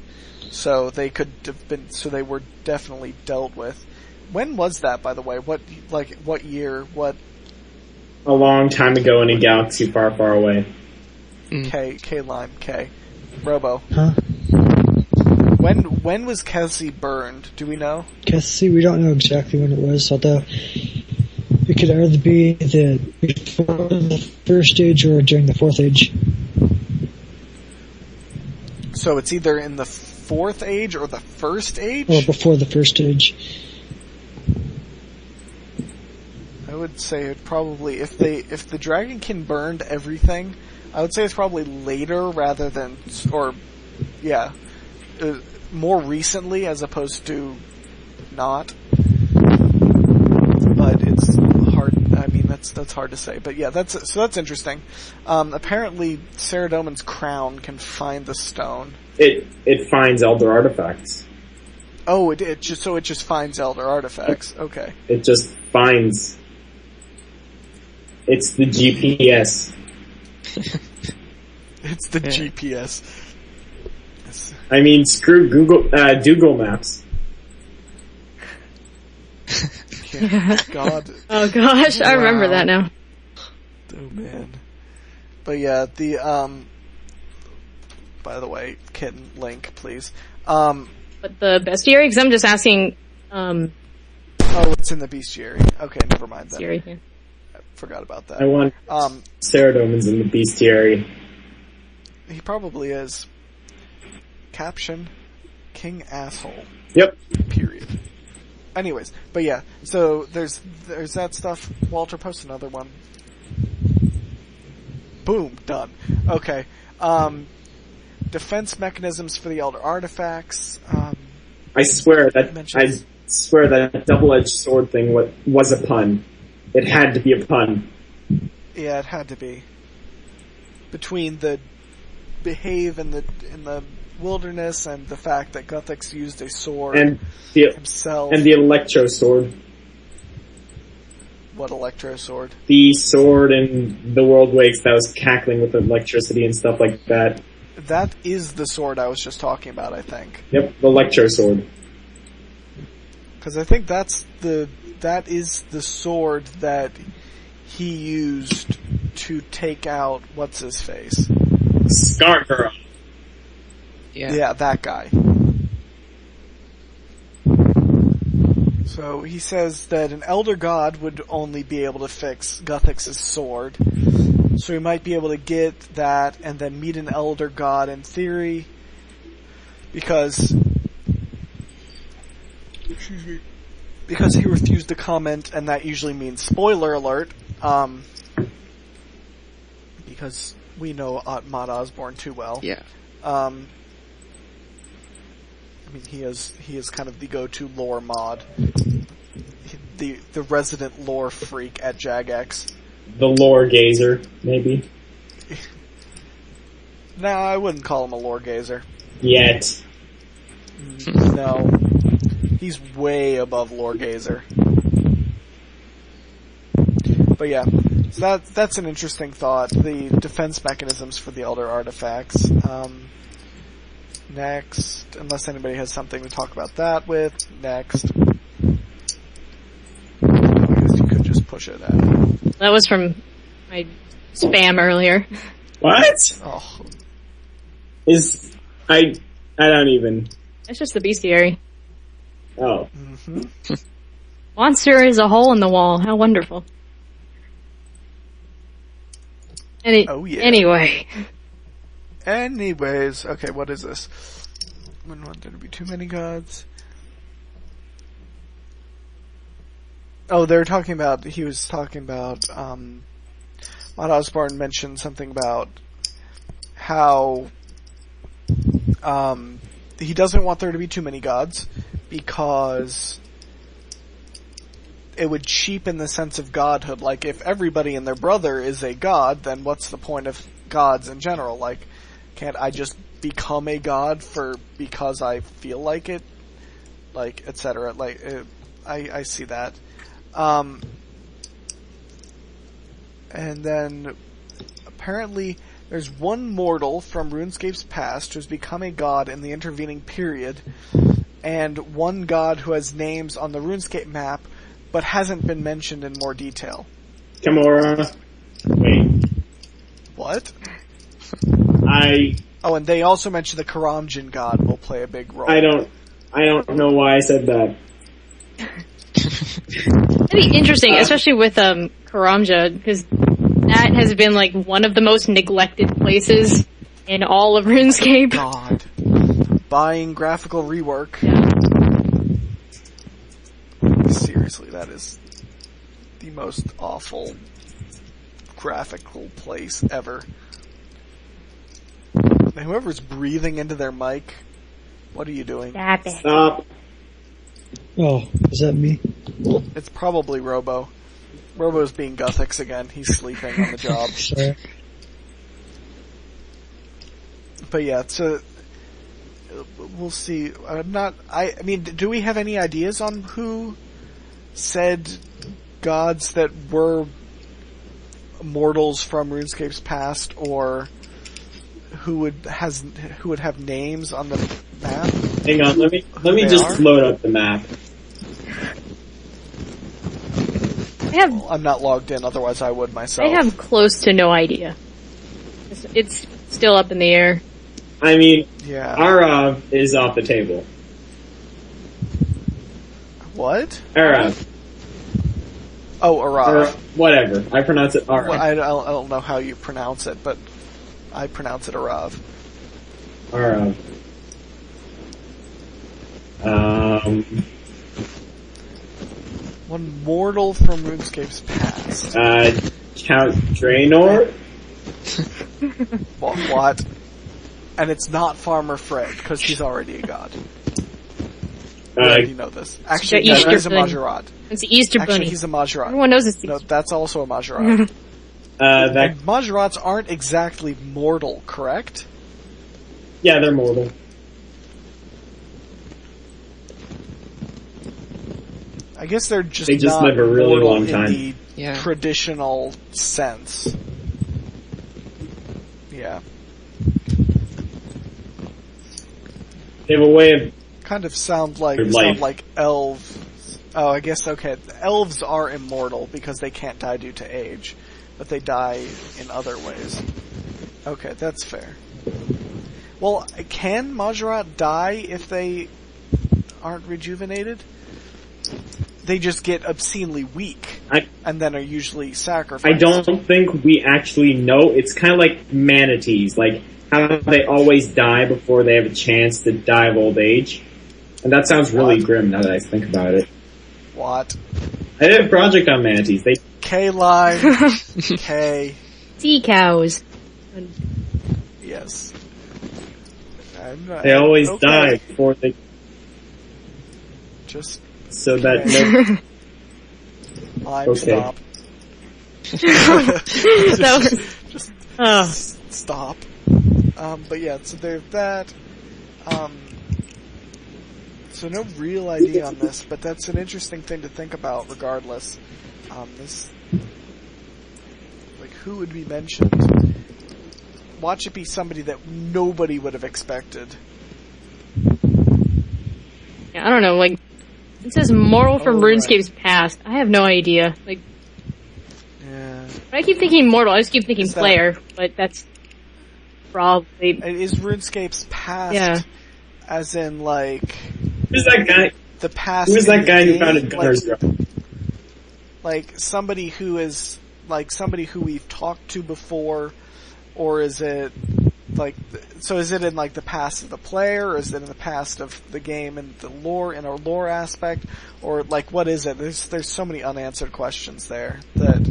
so they could have been. So they were definitely dealt with. When was that, by the way? What year? What? A long time ago in a galaxy far, far away. K Lime K. Robo. Huh? When was Kelsey burned? Do we know? Kelsey, we don't know exactly when it was, although it could either be before the first age or during the fourth age. So it's either in the fourth age or the first age? Or before the first age. I would say it probably, if the Dragonkin burned everything, I would say it's probably later rather than, more recently as opposed to not. But it's hard, I mean, that's hard to say. But yeah, that's interesting. Apparently Saradomin's crown can find the stone. It finds elder artifacts. Oh, it just finds elder artifacts. Okay. It just finds. It's the GPS. It's the GPS. I mean, screw Google Maps. Yeah, God. Oh gosh, I remember that now. Oh man. But yeah, by the way, kitten link, please. But the bestiary, because I'm just asking, Oh, it's in the bestiary. Okay, never mind that. Bestiary, yeah. I forgot about that. I want Saradomin's in the bestiary. He probably is. Caption: King asshole. Yep. Period. Anyways, but yeah, so there's that stuff. Walter posts another one. Boom, done. Okay. Defense mechanisms for the elder artifacts. I swear that double-edged sword thing was a pun. It had to be a pun. Yeah, it had to be. Between the behave in the wilderness and the fact that Guthix used a sword himself. And the electro sword. What electro sword? The sword in the World Wakes that was cackling with electricity and stuff like that. That is the sword I was just talking about, I think. Yep, the electro sword. Because I think that is the sword that he used to take out what's his face. Scargirl. Yeah, that guy. So he says that an elder god would only be able to fix Guthix's sword. So he might be able to get that and then meet an elder god in theory. Because he refused to comment, and that usually means spoiler alert. Because we know Mod Osborne too well. Yeah. I mean, he is kind of the go-to lore mod, the resident lore freak at Jagex. The lore gazer, maybe. Nah, I wouldn't call him a lore gazer. Yet. No, he's way above lore gazer. But yeah, so that's an interesting thought. The defense mechanisms for the Elder Artifacts. Next, unless anybody has something to talk about that with, next. I guess you could just push it at. That was from my spam earlier. What? Oh. I don't even. It's just the bestiary. Oh. Mm-hmm. Monster is a hole in the wall. How wonderful. Oh yeah. Anyway. Anyways, okay, what is this? When want there to be too many gods? Oh, he was talking about, Mod Osborne mentioned something about how, he doesn't want there to be too many gods, because it would cheapen the sense of godhood. Like, if everybody and their brother is a god, then what's the point of gods in general? Like, can't I just become a god because I feel like it? Like, etc. Like, I see that. And then, apparently, there's one mortal from RuneScape's past who's become a god in the intervening period, and one god who has names on the RuneScape map, but hasn't been mentioned in more detail. Gamora. Wait. What? Oh, and they also mentioned the Karamjan god will play a big role. I don't know why I said that. That'd be interesting, especially with Karamja, because that has been like one of the most neglected places in all of RuneScape. God. Buying graphical rework. Yeah. Seriously, that is the most awful graphical place ever. And whoever's breathing into their mic, what are you doing? Stop it. Stop. Oh, is that me? It's probably Robo. Robo's being Guthix again. He's sleeping on the job. Sorry. But yeah, so we'll see. I mean, do we have any ideas on who said gods that were mortals from RuneScape's past, or who would have names on the map? Hang on, let me just load up the map. I'm not logged in, otherwise I would myself. I have close to no idea. It's still up in the air. I mean, yeah. Arav is off the table. What? Arav. Oh, Arav. Whatever. I pronounce it Arav. Well, I don't know how you pronounce it, but I pronounce it Arav. Arav. One mortal from RuneScape's past. Count Draenor? What? And it's not Farmer Fred, because he's already a god. We already know this. Actually, no, he's a Majorat. It's the Easter Bunny. Actually, he's a Majorat. Everyone knows it's the No, Easter that's also a Majorat. And Majorats aren't exactly mortal, correct? Yeah, they're mortal. I guess they're just They just not live a really mortal long time. in the traditional sense. Yeah. They have a way of... Kind of sound like elves. Oh, I guess, okay. Elves are immortal because they can't die due to age, but they die in other ways. Okay, that's fair. Well, can Majorat die if they aren't rejuvenated? They just get obscenely weak, and then are usually sacrificed. I don't think we actually know. It's kind of like manatees, like how they always die before they have a chance to die of old age. And that sounds really grim now that I think about it. What? I did a project on manatees. K-line. K. Sea cows. Yes. They always die before they... Just... So that... Stop. Just stop. But yeah, so there's that. So no real idea on this, but that's an interesting thing to think about regardless. Who would be mentioned? Watch it be somebody that nobody would have expected. Yeah, I don't know, like, it says moral from RuneScape's past. I have no idea. Like, yeah. I keep thinking mortal, I just keep thinking player, but that's probably... Is RuneScape's past, as in, like... Who's that guy? The past... Who's that guy who founded Gunner's Drive? Like, somebody who is... Like, somebody who we've talked to before, or is it... Like, so is it in, like, the past of the player, or is it in the past of the game and the lore, in a lore aspect? Or, like, what is it? There's so many unanswered questions there that...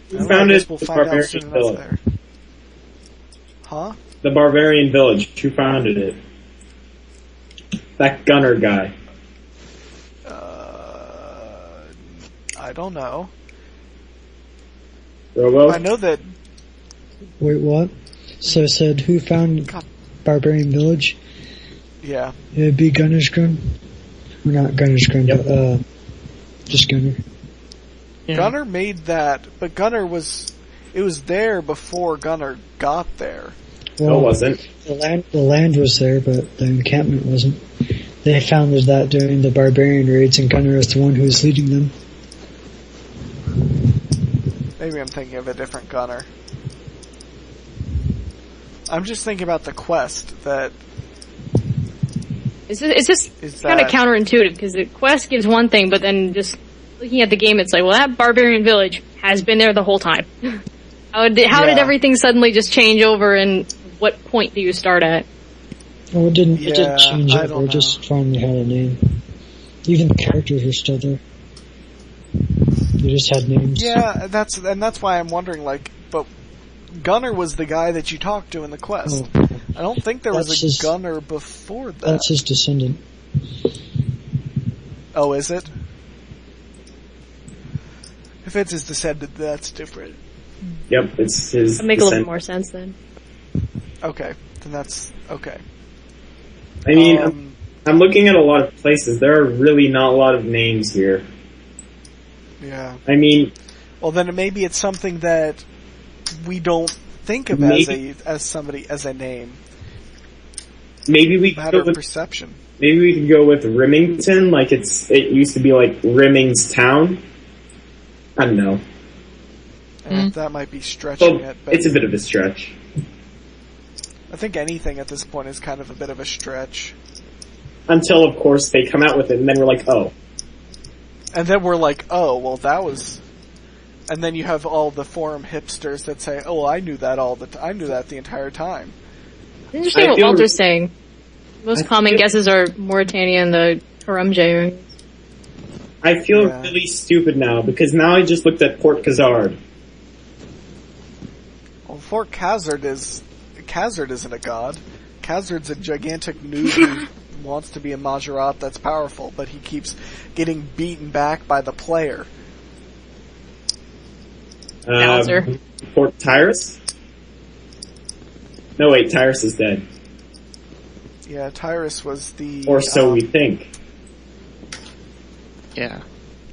Who founded we'll the find out soon Barbarian enough Village? there. Huh? The Barbarian Village. Who founded it? That Gunner guy. I don't know. Robo? I know that... Wait, what? So it said, who found Barbarian Village? Yeah. It would be Gunner's Gun. Or not Gunner's Gun, but just Gunner. Yeah. Gunner made that, but Gunner was... It was there before Gunner got there. Well, no, it wasn't. The land was there, but the encampment wasn't. They founded that during the barbarian raids, and Gunner was the one who was leading them. Maybe I'm thinking of a different Gunner. I'm just thinking about the quest that... It's just kind of counterintuitive, because the quest gives one thing, but then just looking at the game, it's like, well, that barbarian village has been there the whole time. How did everything suddenly just change over, and what point do you start at? Oh, it didn't change over, it just finally had a name. Even the characters are still there. They just had names. Yeah, that's why I'm wondering, like, but Gunner was the guy that you talked to in the quest. Oh, I don't think there was a Gunner before that. That's his descendant. Oh, is it? If it's his descendant, that's different. Yep, it's his That makes a little more sense then. Okay, then that's okay. I mean, I'm looking at a lot of places. There are really not a lot of names here. Yeah. I mean... Well, then maybe it's something that we don't think of as a name. Maybe we matter of perception. Maybe we could go with Rimington, like it used to be like Rimming's Town. I don't know. That might be stretching it. But it's a bit of a stretch. I think anything at this point is kind of a bit of a stretch. Until, of course, they come out with it, and then we're like, oh. And then we're like, oh, well, that was... And then you have all the forum hipsters that say, oh, I knew that I knew that the entire time. It's interesting what Walter's saying. Most common guesses are Mauritania and the Karumje. I feel really stupid now, because now I just looked at Port Khazard. Well, Fort Khazard isn't a god. Khazard's a gigantic noob who wants to be a Majorat that's powerful, but he keeps getting beaten back by the player. Bowser. Port Tyrus? No, wait, Tyrus is dead. Yeah, Tyrus was the... Or so we think. Yeah.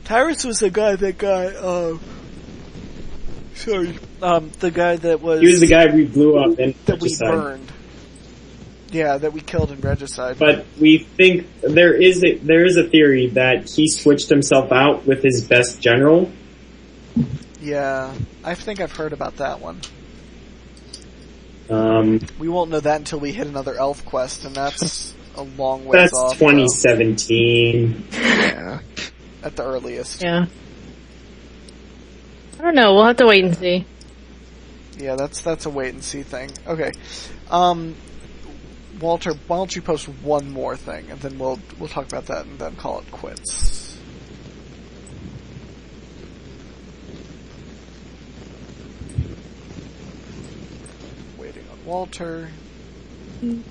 Tyrus was the guy that got, the guy that was... He was the guy we blew up in that we Regicide. burned. Yeah, that we killed in Regicide. But we think there is a theory that he switched himself out with his best general. Yeah, I think I've heard about that one. We won't know that until we hit another elf quest, and that's a long ways That's off. 2017. Yeah. At the earliest. Yeah. I don't know. We'll have to wait and see. Yeah, that's a wait and see thing. Okay. Walter, why don't you post one more thing, and then we'll talk about that and then call it quits. Waiting on Walter. Waiting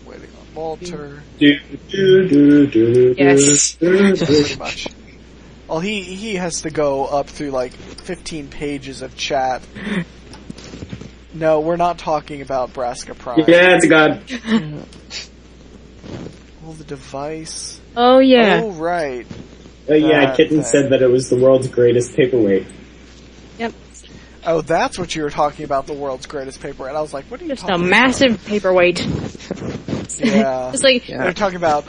on Walter. Yes. Pretty much. Well, he has to go up through like 15 pages of chat. No, we're not talking about Braska Prime. Yeah, it's a god. Oh, the device. Oh, yeah. Oh, right. Yeah, Kitten thing. said that it was the world's greatest paperweight. Yep. Oh, that's what you were talking about, the world's greatest paperweight. I was like, what are you Just a talking massive paperweight. about? Yeah. It's like, They're talking about,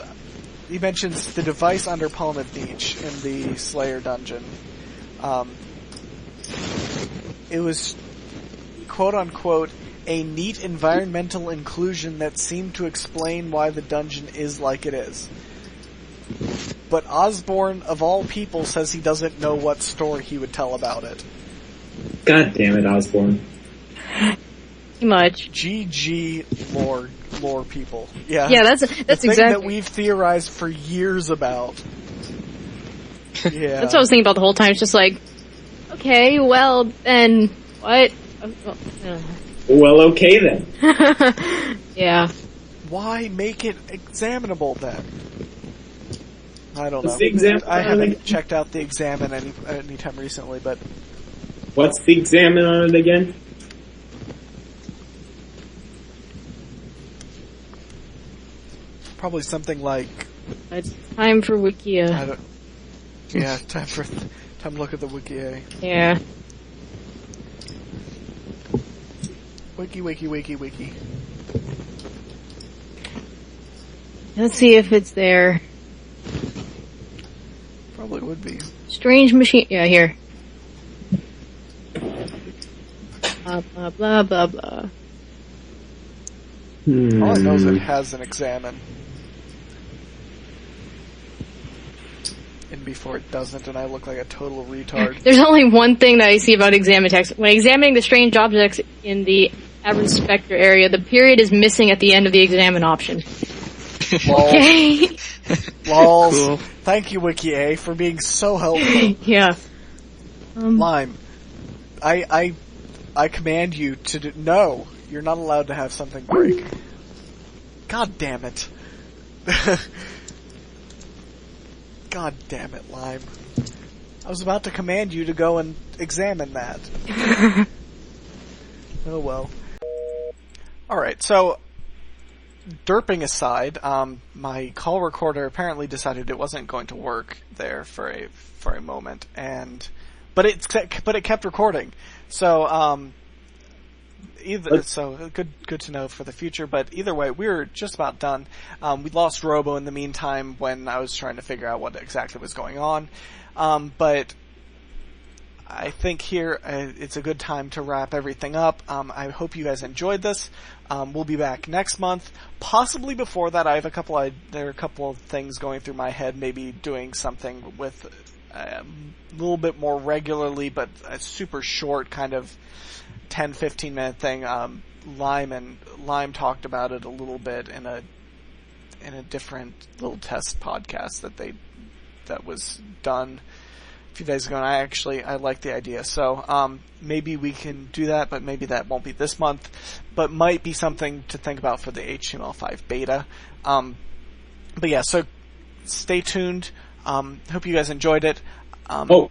he mentions the device under Palm of Beach in the Slayer dungeon. It was, quote unquote, a neat environmental inclusion that seemed to explain why the dungeon is like it is. But Osborne, of all people, says he doesn't know what story he would tell about it. God damn it, Osborne. too much. GG lore people. Yeah. Yeah, that's the thing exactly that we've theorized for years about. Yeah. That's what I was thinking about the whole time. It's just like, okay, well, then, what? Well, okay then. Yeah. Why make it examinable then? I don't What's know. the examine I on haven't it? checked out the examine any time recently, but What's the examine on it again? probably something like It's time for I Wikia. don't. Yeah, time to look at the wiki. Yeah. Wiki. Let's see if it's there. Probably would be. Strange machine. Yeah, here. Blah, blah, blah, blah, blah. All I know is it has an examine. And before it doesn't, and I look like a total retard. There's only one thing that I see about examine text. When examining the strange objects in the average spectre area, the period is missing at the end of the examine option. Okay. Lols. Cool. Thank you, Wiki for being so helpful. Yeah. Lime, I command you to do. No, you're not allowed to have something break. God damn it. God damn it, Lime. I was about to command you to go and examine that. Oh well. Alright, so, derping aside, my call recorder apparently decided it wasn't going to work there for a moment, but it kept recording. So, so good to know for the future, but either way, we were just about done. We lost Robo in the meantime when I was trying to figure out what exactly was going on. But I think here it's a good time to wrap everything up. I hope you guys enjoyed this. We'll be back next month. Possibly before that, there are a couple of things going through my head, maybe doing something with a little bit more regularly, but a super short kind of 10-15 minute thing. Lime talked about it a little bit in a different little test podcast that was done a few days ago, and I like the idea. So maybe we can do that, but maybe that won't be this month, but might be something to think about for the HTML5 beta. But yeah, so stay tuned. Hope you guys enjoyed it. Wait.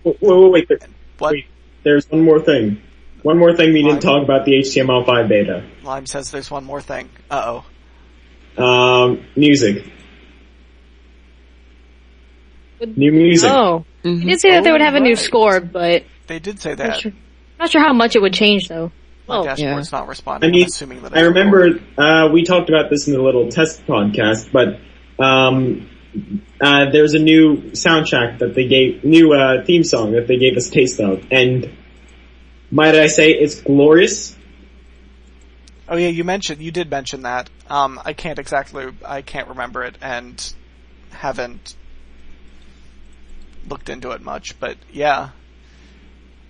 What? Wait. there's one more thing. One more thing we didn't talk about the HTML5 beta. Lime says there's one more thing. Uh-oh. Music. New music. Oh. Mhm. They did say that they would have a new score, but They did say that. not sure how much it would change, though. My Oh, dashboard's not responding. I mean, I'm assuming that I remember we talked about this in the little test podcast, but there's a new soundtrack that they gave, new theme song that they gave us a taste of, and might I say it's glorious. Oh yeah, you did mention that. I can't remember it, and haven't looked into it much, but yeah.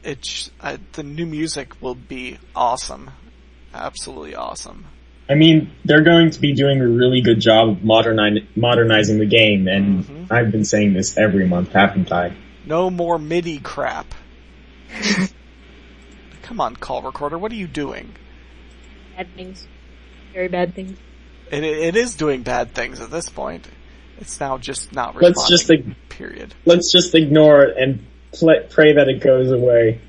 The new music will be awesome. Absolutely awesome. I mean, they're going to be doing a really good job of modernizing the game, and I've been saying this every month, haven't I? No more MIDI crap. Come on, call recorder, what are you doing? bad things. Very bad things. It is doing bad things at this point. It's now just not responding. Period. Let's just ignore it and pray that it goes away.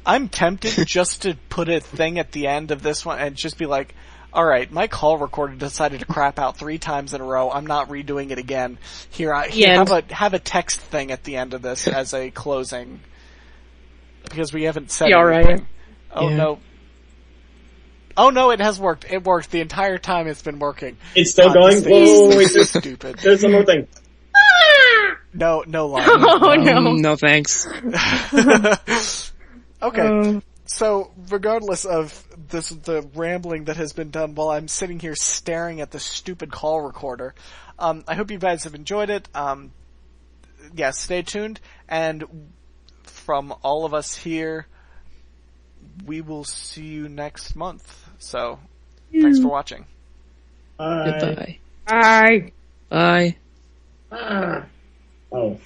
I'm tempted just to put a thing at the end of this one and just be like, alright, my call recorder decided to crap out 3 times in a row. I'm not redoing it again. Here, have a text thing at the end of this as a closing. Because we haven't said anything. Right. Oh no. Oh no, it has worked. It worked the entire time it's been working. It's still going? Whoa, wait, so stupid. There's one more thing. No line. Oh no. No thanks. Okay. So, regardless of the rambling that has been done while I'm sitting here staring at the stupid call recorder, I hope you guys have enjoyed it. Yeah, stay tuned, and from all of us here, we will see you next month. So, thanks for watching. Bye. Goodbye. Bye. Bye. Oh.